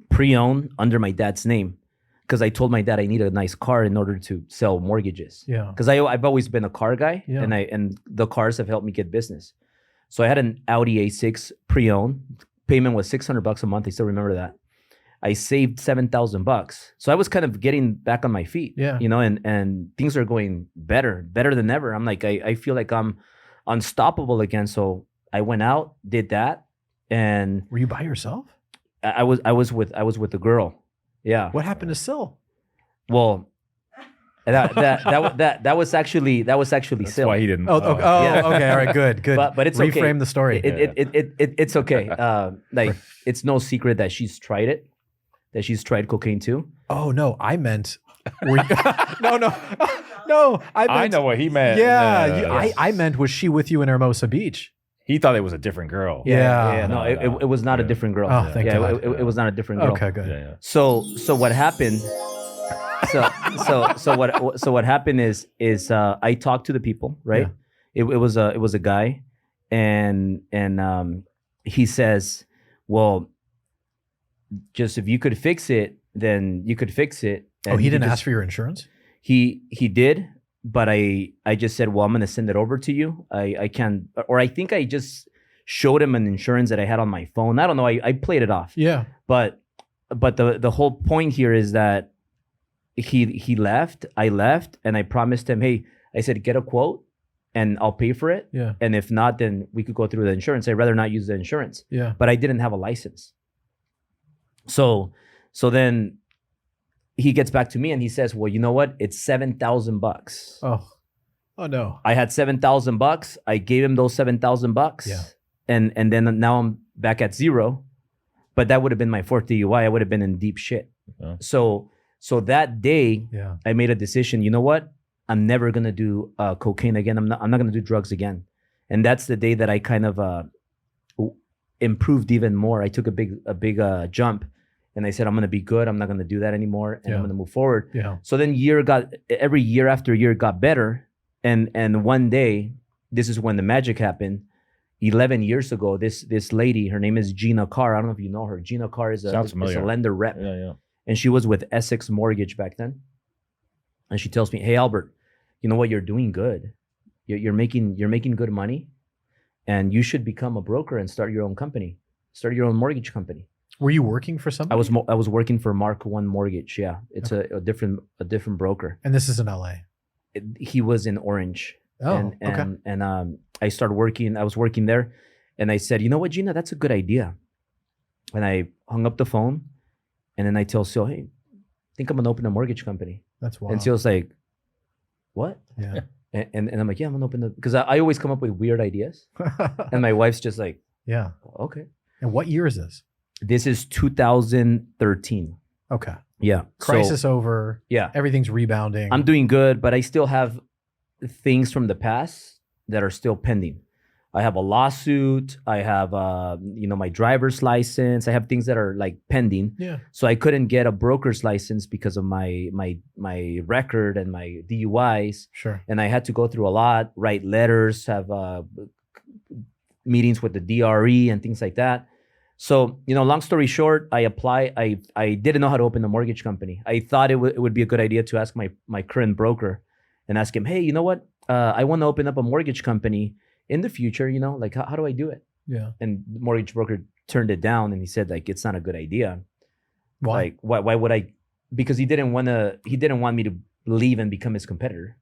pre-owned, under my dad's name, because I told my dad I need a nice car in order to sell mortgages. Yeah. Because I've always been a car guy, Yeah. and the cars have helped me get business. So I had an Audi A6 pre-owned. Payment was $600 a month. I still remember that. I saved $7,000. So I was kind of getting back on my feet. Yeah. And things are going better than ever. I'm like, I feel like I'm unstoppable again. So I went out, did that, and Were you by yourself? I was with the girl. Yeah. What happened to Sil? Well, that was actually That's Sil. why he didn't. Oh, okay. Yeah. Okay. All right. Good. But it's okay. Reframe the story. It's okay. Like, it's no secret that she's tried it. That she's tried cocaine too. Oh no, I meant. Were you, no. I know what he meant. Yeah, I meant, was she with you in Hermosa Beach? He thought it was a different girl. Yeah. No, it was not a different girl. Oh, thank God. It was not a different girl. Okay, good. Yeah. So what happened? So what happened is I talked to the people, right? Yeah. It was a guy, and he says, well, just if you could fix it, then you could fix it. And He didn't ask for your insurance? He did, but I just said, well, I'm gonna send it over to you. I can, or I think I just showed him an insurance that I had on my phone. I don't know. I played it off. Yeah. But the whole point here is that he left, I left, and I promised him, hey, I said, get a quote and I'll pay for it. Yeah. And if not, then we could go through the insurance. I'd rather not use the insurance. Yeah. But I didn't have a license. So then he gets back to me and he says, well, you know what? It's $7,000. Oh no. I had $7,000. I gave him those $7,000. Yeah. And then now I'm back at zero. But that would have been my 4th DUI. I would have been in deep shit. Yeah. So that day, Yeah. I made a decision. You know what? I'm never gonna do cocaine again. I'm not gonna do drugs again. And that's the day that I kind of improved even more. I took a big jump, and I said, I'm gonna be good. I'm not gonna do that anymore, and I'm gonna move forward. Yeah. So then every year after year got better, and one day, this is when the magic happened. 11 years ago, this lady, her name is Gina Carr. I don't know if you know her. Gina Carr is a lender rep. Yeah. And she was with Essex Mortgage back then. And she tells me, hey, Albert, you know what? You're doing good. you're making good money, and you should become a broker and start your own company, start your own mortgage company. Were you working for somebody? I was working for Mark One Mortgage. Yeah, it's a different broker. And this is in LA. He was in Orange. Oh, okay. And I started working. I was working there, and I said, you know what, Gina, that's a good idea. And I hung up the phone, and then I tell Sil, hey, I think I'm gonna open a mortgage company. That's wild. And Sil's like, what? Yeah. And I'm like, yeah, I'm gonna open because I always come up with weird ideas, and my wife's just like, Yeah. okay. And what year is this? This is 2013. Okay. Yeah. Crisis So, over. yeah. Everything's rebounding. I'm doing good, but I still have things from the past that are still pending. I have a lawsuit. I have, my driver's license. I have things that are like pending. Yeah. So I couldn't get a broker's license because of my record and my DUIs. Sure. And I had to go through a lot, write letters, have meetings with the DRE and things like that. So, long story short, I didn't know how to open a mortgage company. I thought it would be a good idea to ask my current broker and ask him, hey, you know what? I want to open up a mortgage company in the future, like how do I do it? Yeah. And the mortgage broker turned it down, and he said, like, it's not a good idea. Why? Like, why would I? Because he didn't want me to leave and become his competitor.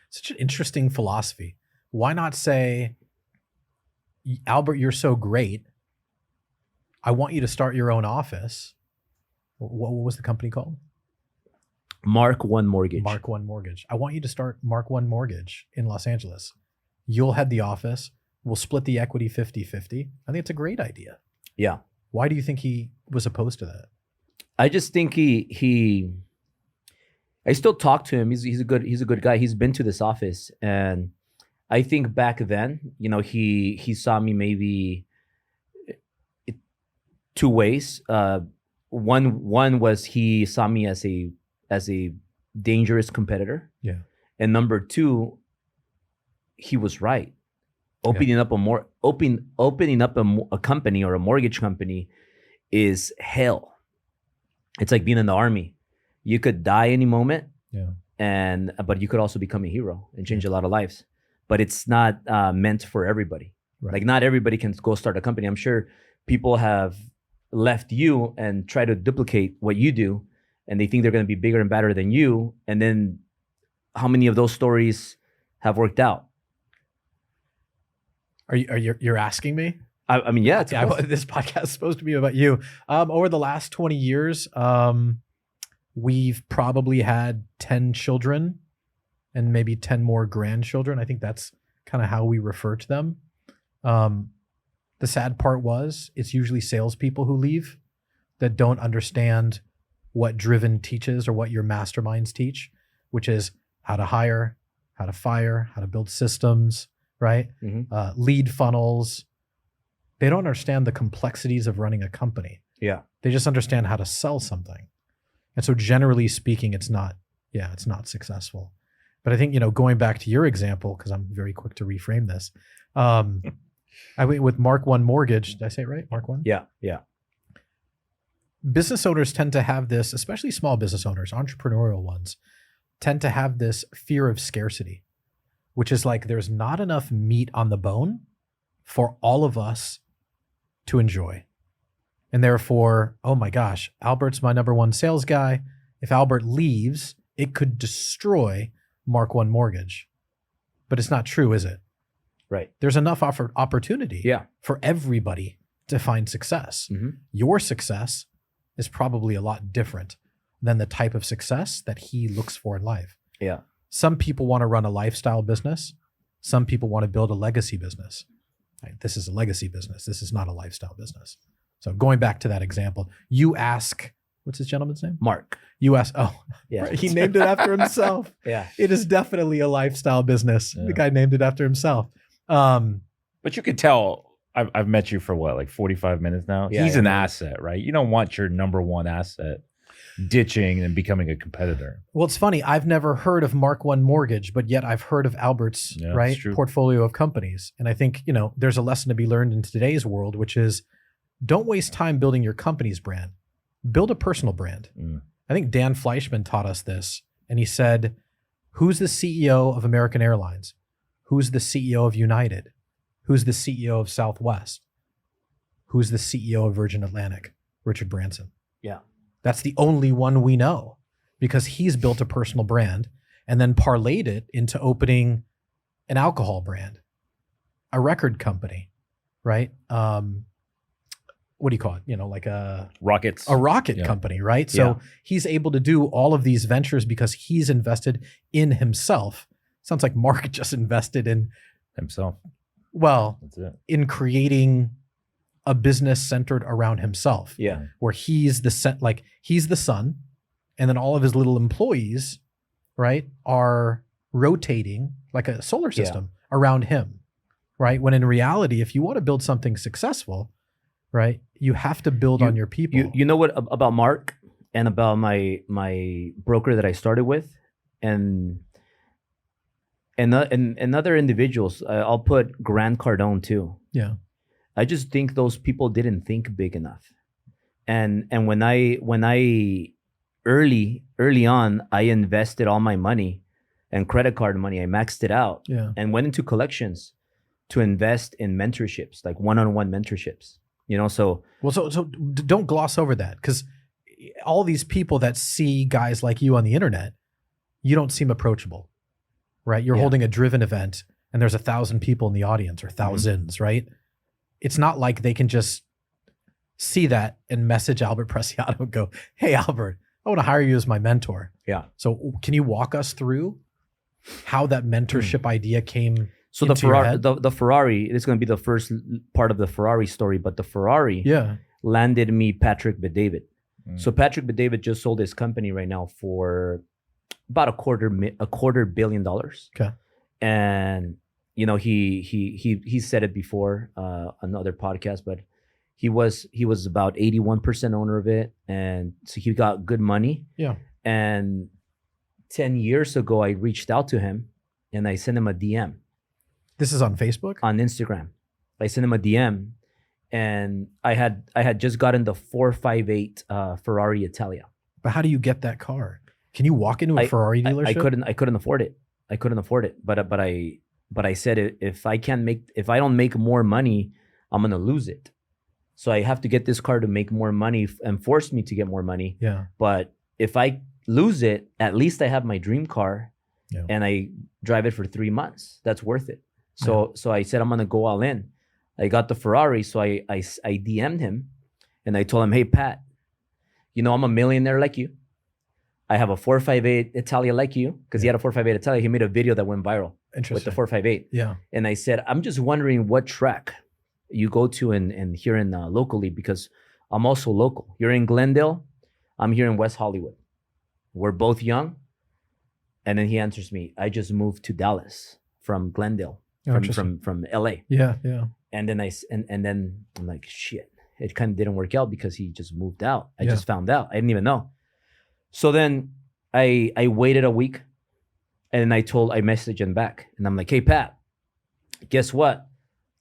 Such an interesting philosophy. Why not say, Albert, you're so great. I want you to start your own office. What was the company called? Mark One Mortgage. Mark One Mortgage. I want you to start Mark One Mortgage in Los Angeles. You'll head the office. We'll split the equity 50-50. I think it's a great idea. Yeah. Why do you think he was opposed to that? I just think I still talk to him. He's a good guy. He's been to this office, and I think back then, he saw me maybe two ways. One was he saw me as a dangerous competitor. Yeah. And number two, he was right. Opening up a company or a mortgage company is hell. It's like being in the army. You could die any moment. Yeah. But you could also become a hero and change a lot of lives. But it's not meant for everybody. Right. Like, not everybody can go start a company. I'm sure people have left you and try to duplicate what you do, and they think they're going to be bigger and better than you. And then how many of those stories have worked out? You're asking me? I mean, yeah. This podcast is supposed to be about you. Over the last 20 years, we've probably had 10 children and maybe 10 more grandchildren. I think that's kind of how we refer to them. The sad part was it's usually salespeople who leave that don't understand what Driven teaches or what your masterminds teach, which is how to hire, how to fire, how to build systems, right? Mm-hmm. Lead funnels. They don't understand the complexities of running a company. Yeah. They just understand how to sell something. And so generally speaking, it's not successful. But I think, going back to your example, because I'm very quick to reframe this, I went with Mark One Mortgage. Did I say it right? Mark One? Yeah. Yeah. Business owners tend to have this, especially small business owners, entrepreneurial ones, tend to have this fear of scarcity, which is like there's not enough meat on the bone for all of us to enjoy. And therefore, oh my gosh, Albert's my number one sales guy. If Albert leaves, it could destroy Mark One Mortgage. But it's not true, is it? Right. There's enough opportunity Yeah. for everybody to find success. Mm-hmm. Your success is probably a lot different than the type of success that he looks for in life. Yeah. Some people want to run a lifestyle business. Some people want to build a legacy business. Right? This is a legacy business. This is not a lifestyle business. So going back to that example, you ask, what's this gentleman's name? Mark. You ask, Yeah. right, he named it after himself. Yeah. It is definitely a lifestyle business. Yeah. The guy named it after himself. But you could tell, I've met you for what, like 45 minutes now? Yeah, He's yeah. an asset, right? You don't want your number one asset ditching and becoming a competitor. Well, it's funny. I've never heard of Mark One Mortgage, but yet I've heard of Albert's Yeah, right it's true. portfolio of companies. And I think, there's a lesson to be learned in today's world, which is don't waste time building your company's brand. Build a personal brand. Mm. I think Dan Fleischman taught us this. And he said, who's the CEO of American Airlines? Who's the CEO of United? Who's the CEO of Southwest? Who's the CEO of Virgin Atlantic? Richard Branson. Yeah. That's the only one we know because he's built a personal brand and then parlayed it into opening an alcohol brand, a record company, right? What do you call it? Like a Rockets. rocket company, right? So he's able to do all of these ventures because he's invested in himself. Sounds like Mark just invested in himself. Well, That's it. in creating a business centered around himself. Yeah. Where he's he's the sun, and then all of his little employees, right, are rotating like a solar system around him, right? When in reality, if you want to build something successful, right, you have to build on your people. You know what about Mark and about my broker that I started with, and other individuals. I'll put Grant Cardone too. Yeah. I just think those people didn't think big enough. And when I early on, I invested all my money and credit card money. I maxed it out and went into collections to invest in mentorships, like one-on-one mentorships. So don't gloss over that, because all these people that see guys like you on the internet, you don't seem approachable, right? You're holding a driven event and there's 1,000 people in the audience or thousands, right? It's not like they can just see that and message Albert Preciado and go, hey, Albert, I want to hire you as my mentor. Yeah. So can you walk us through how that mentorship idea came So into your head? the Ferrari, it's going to be the first part of the Ferrari story, but the Ferrari landed me Patrick Bet-David. So Patrick Bet-David just sold his company right now for about $250 million. Okay. And he said it before on other podcast, but he was about 81% owner of it, and so he got good money. Yeah. And 10 years ago, I reached out to him and I sent him a DM. This is on Facebook? On Instagram. I sent him a DM, and I had just gotten the 458 Ferrari Italia. But how do you get that car? Can you walk into a Ferrari dealership? I couldn't afford it. But I said, if I don't make more money, I'm gonna lose it. So I have to get this car to make more money and force me to get more money. Yeah. But if I lose it, at least I have my dream car, and I drive it for 3 months. That's worth it. So I said, I'm gonna go all in. I got the Ferrari, so I DM'd him, and I told him, hey Pat, I'm a millionaire like you. I have a 458 Italia like you, because he had a 458 Italia. He made a video that went viral with the 458. Yeah. And I said, I'm just wondering what track you go to and here in locally, because I'm also local. You're in Glendale. I'm here in West Hollywood. We're both young. And then he answers me, I just moved to Dallas from Glendale, from LA. Yeah. And then and then I'm like, shit, it kind of didn't work out because he just moved out. I just found out. I didn't even know. So then I waited a week, and I messaged him back, and I'm like, hey Pat, guess what?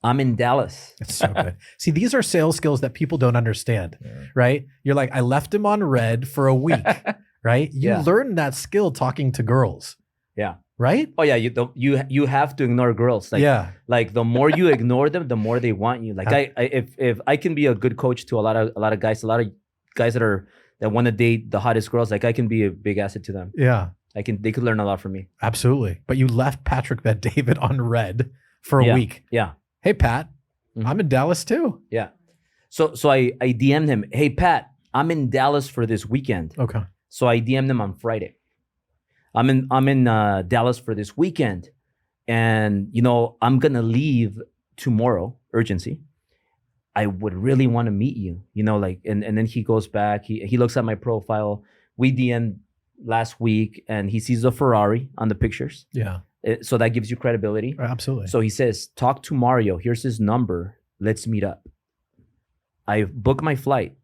I'm in Dallas. It's so good. See, these are sales skills that people don't understand, right? You're like, I left him on red for a week, right? You learn that skill talking to girls. Yeah. Right? Oh yeah, you have to ignore girls. Like the more you ignore them, the more they want you. Like if I can be a good coach to a lot of guys that want to date the hottest girls, like I can be a big asset to them. Yeah. They could learn a lot from me. Absolutely. But you left Patrick Bet-David on red for a week. Yeah. Hey Pat, I'm in Dallas too. Yeah. So I DM'd him, hey Pat, I'm in Dallas for this weekend. Okay. So I DM'd him on Friday. I'm in Dallas for this weekend, and I'm gonna leave tomorrow. Urgency. I would really want to meet you. And then he goes back. He looks at my profile. We DM'd last week, and he sees a Ferrari on the pictures. Yeah. So that gives you credibility. Absolutely. So he says, talk to Mario. Here's his number. Let's meet up. I booked my flight.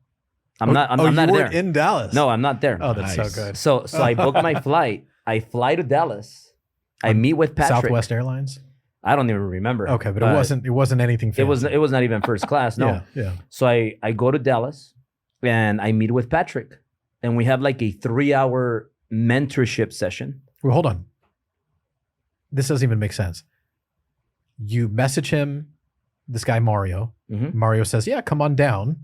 I'm not there. In Dallas? No, I'm not there. Oh, that's so good. So I booked my flight. I fly to Dallas. I meet with Patrick. Southwest Airlines? I don't even remember. Okay, but it wasn't anything fancy. It was not even first class. No. Yeah. So I go to Dallas, and I meet with Patrick, and we have like a 3-hour mentorship session. Well, hold on. This doesn't even make sense. You message him, this guy Mario. Mhm. Mario says, "Yeah, come on down."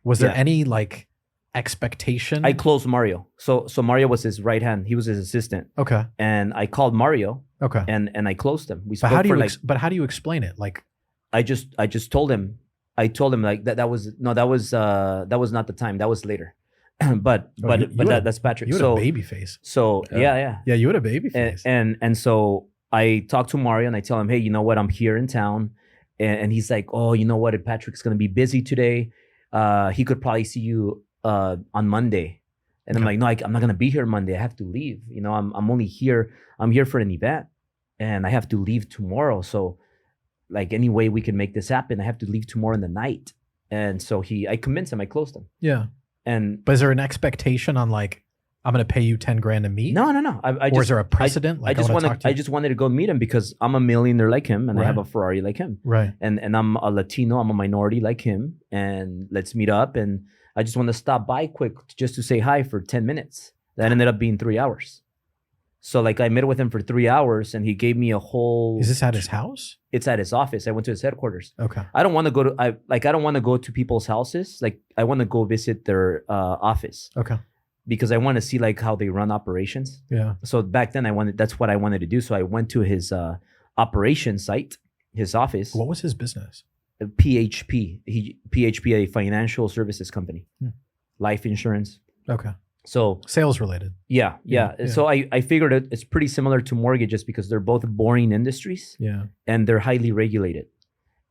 Was there Yeah. any like expectation? I closed Mario. So Mario was his right hand. He was his assistant, Okay. and I called Mario Okay. and I closed him. We But spoke how do for you like. but how do you explain it? Like, I just told him. I told him like that was not the time. That was later. but Oh, you had a- that's Patrick. you had So a baby face. so yeah. Yeah, you had a baby face. And so I talk to Mario and I tell him, hey, you know what? I'm here in town, and he's like, oh, you know what? If Patrick's gonna be busy today, he could probably see you on Monday. And I'm Okay. like, no, I'm not gonna be here Monday. I have to leave. You know, I'm only here. I'm here for an event, and I have to leave tomorrow. So, like, any way we can make this happen, I have to leave tomorrow in the night. And so I convinced him. I closed him. Yeah. And But is there an expectation on like, I'm going to pay you 10 grand to meet? no. I Or just is there a precedent? I just wanted to go meet him because I'm a millionaire like him, and I have a Right. Ferrari like him, Right. and I'm a Latino, I'm a minority like him, and let's meet up. And I just want to stop by quick just to say hi for 10 minutes. That ended up being 3 hours. So like I met with him for 3 hours, and he gave me a whole. Is this at his house? It's at his office. I went to his headquarters. Okay. I don't want to go to I don't want to go to people's houses. Like I want to go visit their office Okay. because I want to see like how they run operations. Yeah. So back then that's what I wanted to do. So I went to his operation site, his office, What was his business? PHP. PHP, a financial services company, Hmm. life insurance. Okay. So Sales related. yeah. Yeah. So I figured it's pretty similar to mortgages because they're both boring industries Yeah. and they're highly regulated.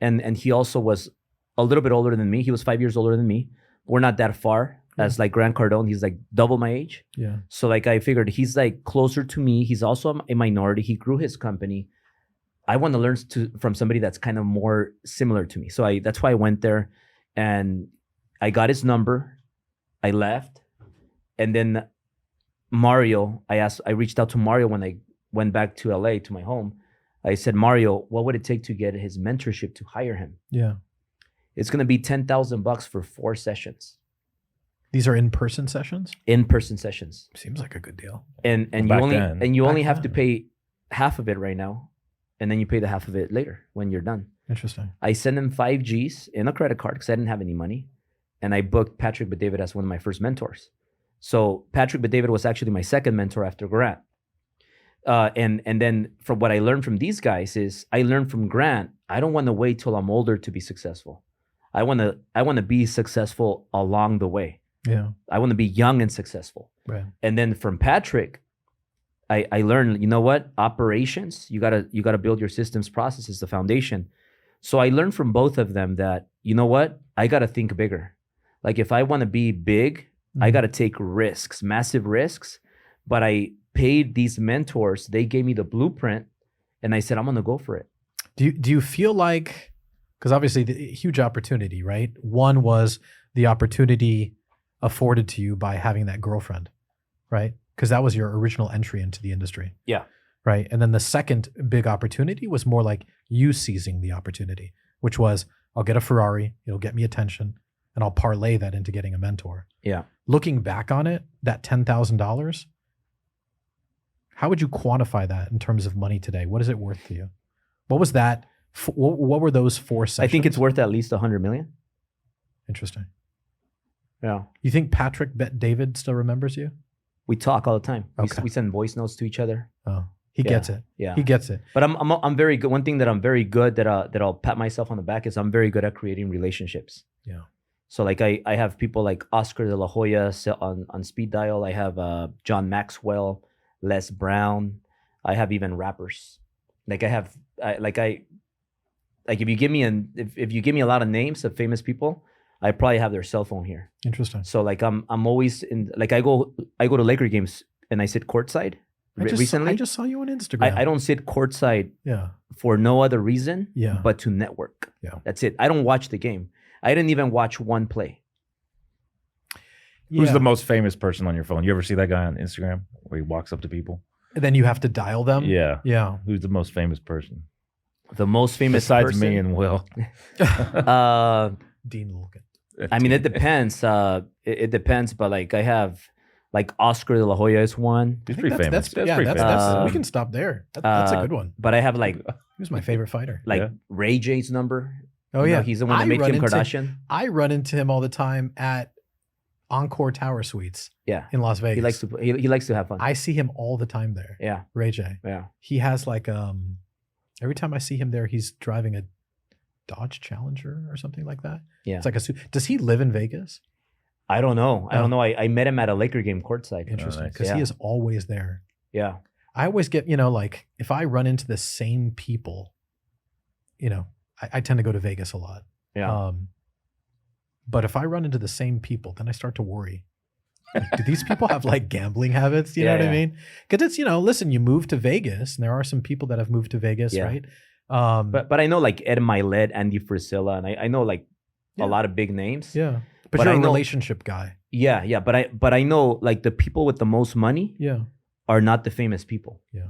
And he also was a little bit older than me. He was 5 years older than me. We're not that far. As like Grant Cardone, he's like double my age. Yeah. So like I figured he's like closer to me. He's also a minority. He grew his company. I want to learn from somebody that's kind of more similar to me. So that's why I went there, and I got his number. I left, and then Mario. I reached out to Mario when I went back to LA to my home. I said, Mario, what would it take to get his mentorship to hire him? Yeah. It's gonna be $10,000 for 4 sessions, These are in-person sessions? in-person sessions. Seems like a good deal. And you Back only then. and you only Back have to then. pay half of it right now, and then you pay the half of it later when you're done. Interesting. I sent him 5 Gs in a credit card because I didn't have any money, and I booked Patrick Bet-David as one of my first mentors. So Patrick Bet-David was actually my second mentor after Grant. And then from what I learned from these guys is I learned from Grant, I don't want to wait till I'm older to be successful. I want to be successful along the way. Yeah. I want to be young and successful. Right. And then from Patrick, I learned, you know what? Operations, you gotta build your systems, processes, the foundation. So I learned from both of them that, you know what? I gotta think bigger. Like if I want to be big, I Mhm. gotta take risks, massive risks. But I paid these mentors, they gave me the blueprint, and I said, I'm gonna go for it. Do you feel like, because obviously the huge opportunity, right? One was the opportunity afforded to you by having that girlfriend, right? Because that was your original entry into the industry. Yeah. Right. And then the second big opportunity was more like you seizing the opportunity, which was I'll get a Ferrari, it'll get me attention, and I'll parlay that into getting a mentor. Yeah. Looking back on it, that $10,000, how would you quantify that in terms of money today? What is it worth to you? What was that? What were those 4 sessions? I think it's worth at least 100 million. Interesting. Yeah. You think Patrick Bet-David still remembers you? We talk all the time. Okay. We send voice notes to each other. Oh, he Yeah. gets it. Yeah. He gets it. But I'm very good. One thing that I'm very good that I'll pat myself on the back is I'm very good at creating relationships. Yeah. So like I have people like Oscar de la Hoya on speed dial. I have John Maxwell, Les Brown. I have even rappers. Like if you give me if you give me a lot of names of famous people, I probably have their cell phone here. Interesting. So like I'm always in, like I go to Laker games and I sit courtside. Recently, I just saw you on Instagram. I don't sit courtside Yeah. for no other reason Yeah. but to network. Yeah. That's it. I don't watch the game. I didn't even watch one play. Who's Yeah. the most famous person on your phone? You ever see that guy on Instagram where he walks up to people? And then you have to dial them. Yeah. Yeah. Who's the most famous person? The most famous Besides person, me and Will. Dean Logan. I mean, it depends. It depends, but like I have like Oscar de la Hoya is one, He's I think pretty famous. That's pretty famous. we Um, can stop there. That's a good one. but I have like He was my favorite fighter. Like Yeah. Ray J's number. Oh You know, yeah, he's the one that I made run Kim into- Kardashian. I run into him all the time at Encore Tower Suites Yeah, in Las Vegas. he likes to have fun. I see him all the time there. Yeah, Ray J. yeah. He has like every time I see him there, he's driving a Dodge Challenger or something like that. Yeah. It's like does he live in Vegas? I don't know. I Oh. don't know. I met him at a Laker game courtside. Interesting, nice. because Yeah. he is always there. Yeah, I always get, like if I run into the same people, I tend to go to Vegas a lot. yeah. But if I run into the same people, then I start to worry. Like, do these people have like gambling habits? You know Yeah, what I yeah. mean? Because it's, listen, you move to Vegas, and there are some people that have moved to Vegas, Yeah. right? But I know like Ed Milet, Andy Frisella, and I know like Yeah. a lot of big names. yeah. But, But you're I a know- relationship guy. Yeah. But I know like the people with the most money Yeah. are not the famous people. Yeah.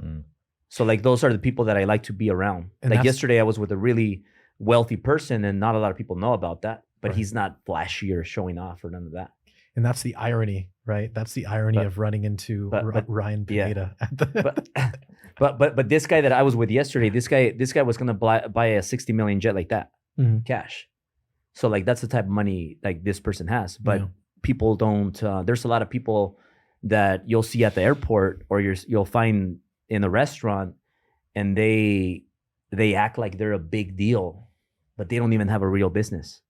So like those are the people that I like to be around. And Like that's- yesterday, I was with a really wealthy person, and not a lot of people know about that. But Right. he's not flashy or showing off or none of that. And that's the irony, right? That's the irony But- of running into but- Ryan yeah. Pineda. At the, But this guy that I was with yesterday, this guy was gonna buy a 60 million jet like that, Mhm. cash. So like that's the type of money like this person has. But Yeah. people don't. There's a lot of people that you'll see at the airport or you'll find in a restaurant, and they act like they're a big deal, but they don't even have a real business.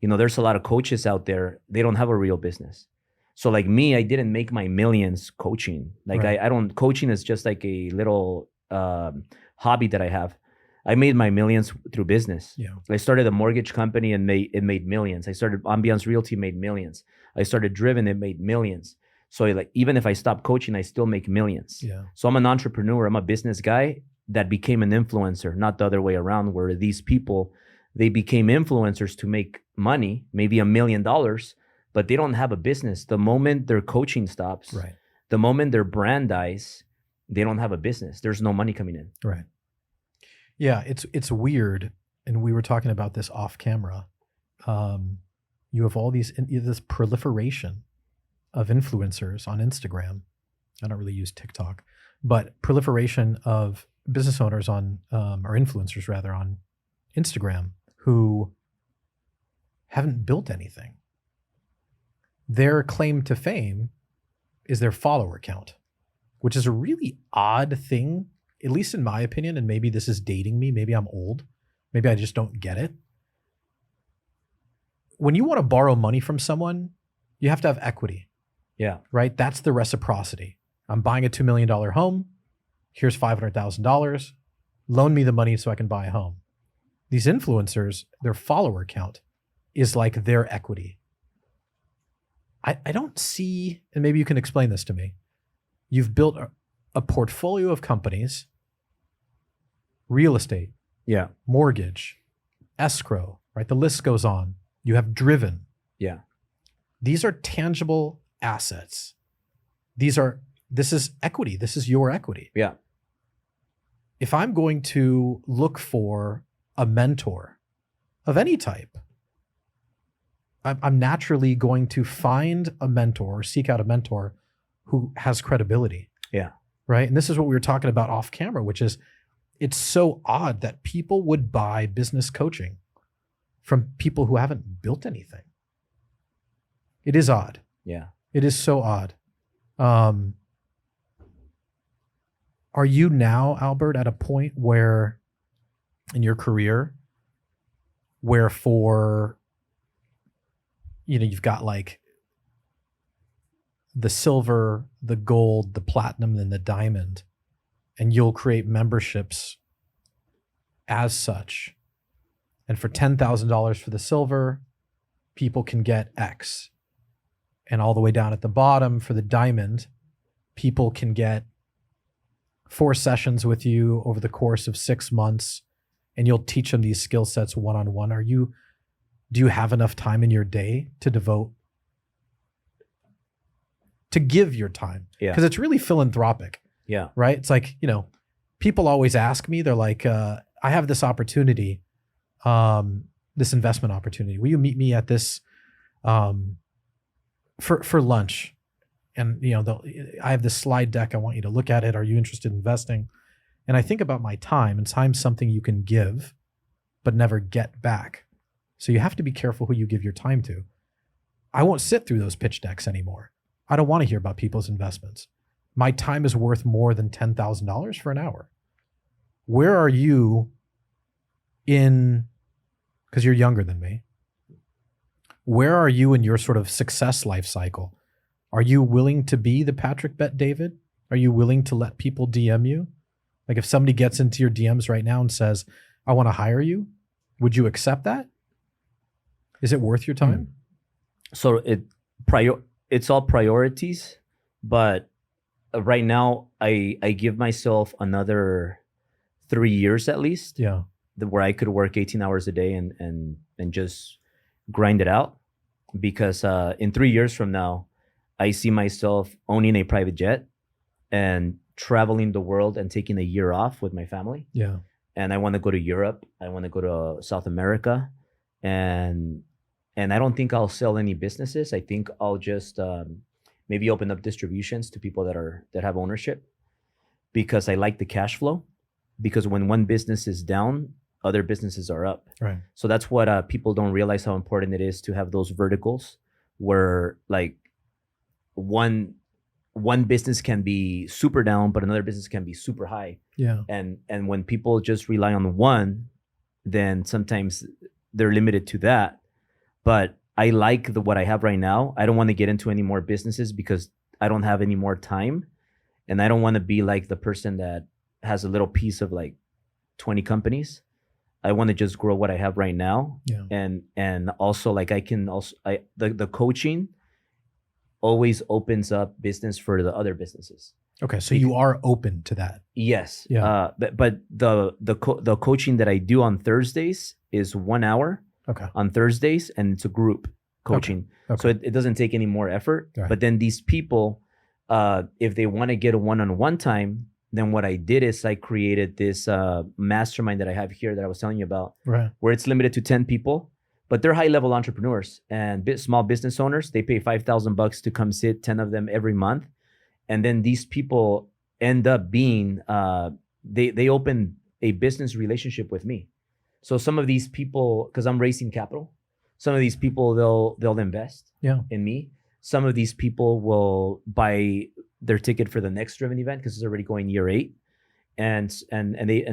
There's a lot of coaches out there. They don't have a real business. So like me, I didn't make my millions coaching. Like Right. I don't. Coaching is just like a little hobby that I have. I made my millions through business. Yeah. I started a mortgage company and it made millions. I started Ambiance Realty, made millions. I started Driven, it made millions. So like even if I stop coaching, I still make millions. Yeah. So I'm an entrepreneur. I'm a business guy that became an influencer, not the other way around, where these people, they became influencers to make money, maybe $1 million, but they don't have a business. The moment their coaching stops, Right. the moment their brand dies, they don't have a business. There's no money coming in. Right. Yeah, it's weird, and we were talking about this off camera. You have all this proliferation of influencers on Instagram. I don't really use TikTok, but proliferation of business owners on or influencers rather on Instagram who haven't built anything. Their claim to fame is their follower count, which is a really odd thing, at least in my opinion, and maybe this is dating me. Maybe I'm old. Maybe I just don't get it. When you want to borrow money from someone, you have to have equity, Yeah. right? That's the reciprocity. I'm buying a $2 million home. Here's $500,000. Loan me the money so I can buy a home. These influencers, their follower count is like their equity. I don't see, and maybe you can explain this to me. You've built a portfolio of companies, real estate, Yeah. mortgage, escrow, right? The list goes on. You have Driven. Yeah. These are tangible assets. This is equity. This is your equity. Yeah. If I'm going to look for a mentor of any type, I'm naturally going to find a mentor or seek out a mentor who has credibility. Yeah. Right. And this is what we were talking about off camera, which is it's so odd that people would buy business coaching from people who haven't built anything. It is odd. Yeah. It is so odd. Are you now, Albert, at a point where in your career where you've got like the silver, the gold, the platinum, and the diamond, and you'll create memberships as such. And for $10,000 for the silver, people can get X. And all the way down at the bottom for the diamond, people can get 4 sessions with you over the course of 6 months, and you'll teach them these skill sets one-on-one. Do you have enough time in your day to devote, to give your time? Yeah. Because it's really philanthropic, Yeah. right? It's like, people always ask me, they're like, I have this opportunity, this investment opportunity. Will you meet me at this, for lunch? And I have this slide deck. I want you to look at it. Are you interested in investing? And I think about my time, and time's something you can give, but never get back. So you have to be careful who you give your time to. I won't sit through those pitch decks anymore. I don't want to hear about people's investments. My time is worth more than $10,000 for an hour. Where are you in, because you're younger than me, where are you in your sort of success life cycle? Are you willing to be the Patrick Bet David? Are you willing to let people DM you? Like if somebody gets into your DMs right now and says, I want to hire you, would you accept that? Is it worth your time? So it's all priorities, but right now I give myself another 3 years at least. Yeah. Where I could work 18 hours a day and just grind it out, because in 3 years from now, I see myself owning a private jet and traveling the world and taking a year off with my family. Yeah. And I want to go to Europe. I want to go to South America, and I don't think I'll sell any businesses. I think I'll just maybe open up distributions to people that have ownership, because I like the cash flow. Because when one business is down, other businesses are up. Right. So that's what people don't realize, how important it is to have those verticals where like one business can be super down, but another business can be super high. Yeah. And when people just rely on one, then sometimes they're limited to that. But I like what I have right now. I don't want to get into any more businesses because I don't have any more time. And I don't want to be like the person that has a little piece of like 20 companies. I want to just grow what I have right now. Yeah. And also like the coaching always opens up business for the other businesses. Okay. So you are open to that. Yes. Yeah. But the coaching that I do on Thursdays is 1 hour Okay. on Thursdays, and it's a group coaching. Okay. So it doesn't take any more effort. Right. But then these people, if they want to get a one-on-one time, then what I did is I created this mastermind that I have here that I was telling you about, Right. where it's limited to 10 people, but they're high-level entrepreneurs and small business owners. They pay $5,000 to come sit, 10 of them every month. And then these people end up being, they open a business relationship with me. So some of these people, because I'm raising capital, some of these people, they'll invest in me. Some of these people will buy their ticket for the next driven event because it's already going year 8. And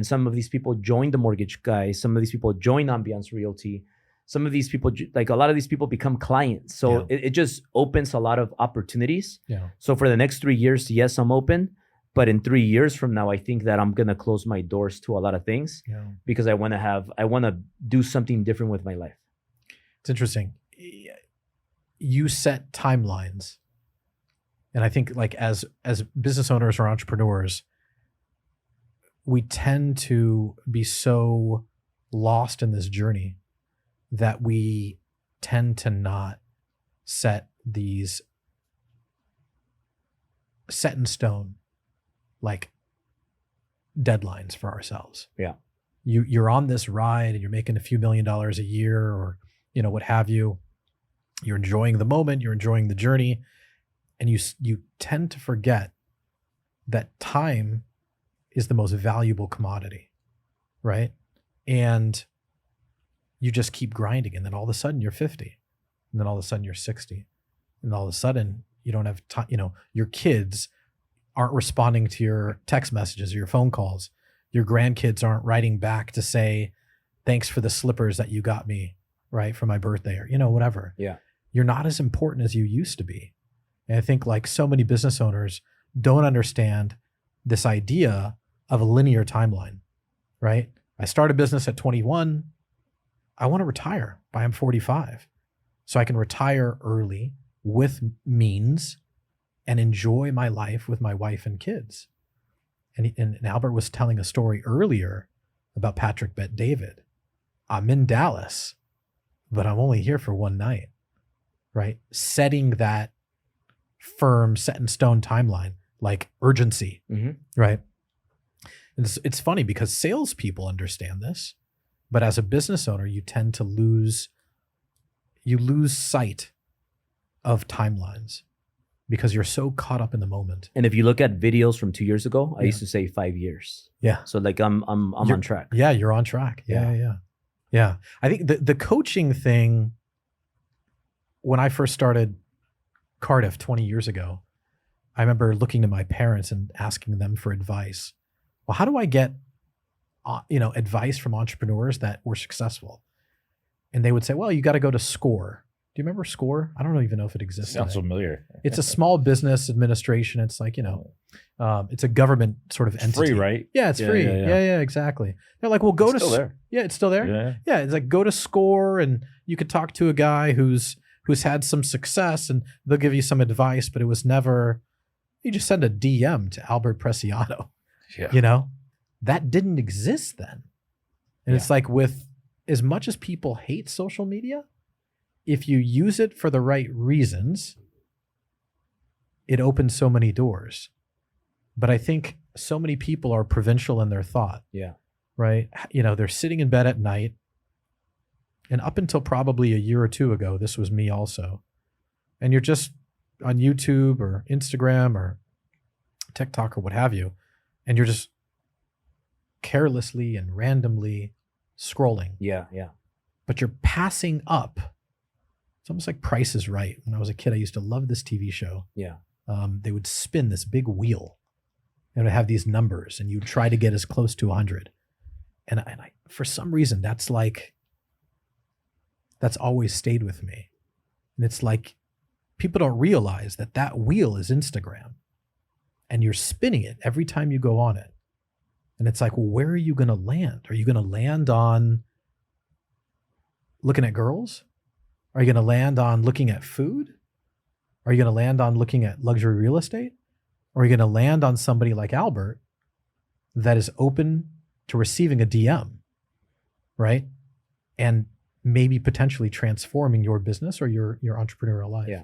some of these people join the mortgage guys. Some of these people join Ambiance Realty. Some of these people, like a lot of these people, become clients. So it just opens a lot of opportunities. Yeah. So for the next 3 years, yes, I'm open. But in 3 years from now, I think that I'm going to close my doors to a lot of things because I want to do something different with my life. It's interesting. You set timelines. And I think like as business owners or entrepreneurs, we tend to be so lost in this journey that we tend to not set these set in stone like deadlines for ourselves. Yeah. You're on this ride and you're making a few $1 million a year or, what have you. You're enjoying the moment, you're enjoying the journey, and you tend to forget that time is the most valuable commodity, right? And you just keep grinding, and then all of a sudden you're 50, and then all of a sudden you're 60, and all of a sudden you don't have time. Your kids aren't responding to your text messages or your phone calls. Your grandkids aren't writing back to say, thanks for the slippers that you got me, right, for my birthday, or, whatever. Yeah. You're not as important as you used to be. And I think like so many business owners don't understand this idea of a linear timeline, right? I start a business at 21. I want to retire by I'm 45. So I can retire early with means and enjoy my life with my wife and kids. And Albert was telling a story earlier about Patrick Bet David. I'm in Dallas, but I'm only here for one night, right? Setting that firm, set in stone timeline, like urgency, right? And it's funny because salespeople understand this, but as a business owner, you tend to lose sight of timelines because you're so caught up in the moment. And if you look at videos from 2 years ago, I Yeah. used to say 5 years. Yeah. So like I'm You're- on track. Yeah, you're on track. Yeah. I think the coaching thing, when I first started Cardiff 20 years ago, I remember looking to my parents and asking them for advice. Well, how do I get advice from entrepreneurs that were successful? And they would say, well, you got to go to SCORE. Do you remember SCORE? I don't even know if it exists. Sounds today. familiar. It's a small business administration. It's like, it's a government sort of It's entity. free, right? Yeah, it's Yeah, free. yeah, Yeah, yeah. yeah, exactly. They're like, well, go It's to still there. Yeah, it's still there. Yeah. Yeah, it's like go to SCORE and you could talk to a guy who's had some success and they'll give you some advice, but it was never, you just send a DM to Albert Preciado. Yeah. That didn't exist then. And it's Yeah. like with as much as people hate social media, if you use it for the right reasons, it opens so many doors. But I think so many people are provincial in their thought. Yeah. Right? They're sitting in bed at night. And up until probably a year or two ago, this was me also. And you're just on YouTube or Instagram or TikTok or what have you, and you're just carelessly and randomly scrolling. Yeah. Yeah. But you're passing up. It's almost like Price is Right. When I was a kid, I used to love this TV show. Yeah. They would spin this big wheel and it would have these numbers and you'd try to get as close to 100. And I, for some reason, that's always stayed with me. And it's like people don't realize that wheel is Instagram and you're spinning it every time you go on it. And it's like, well, where are you going to land? Are you going to land on looking at girls? Are you going to land on looking at food? Are you going to land on looking at luxury real estate? Or are you going to land on somebody like Albert that is open to receiving a DM, right? And maybe potentially transforming your business or your entrepreneurial life. Yeah.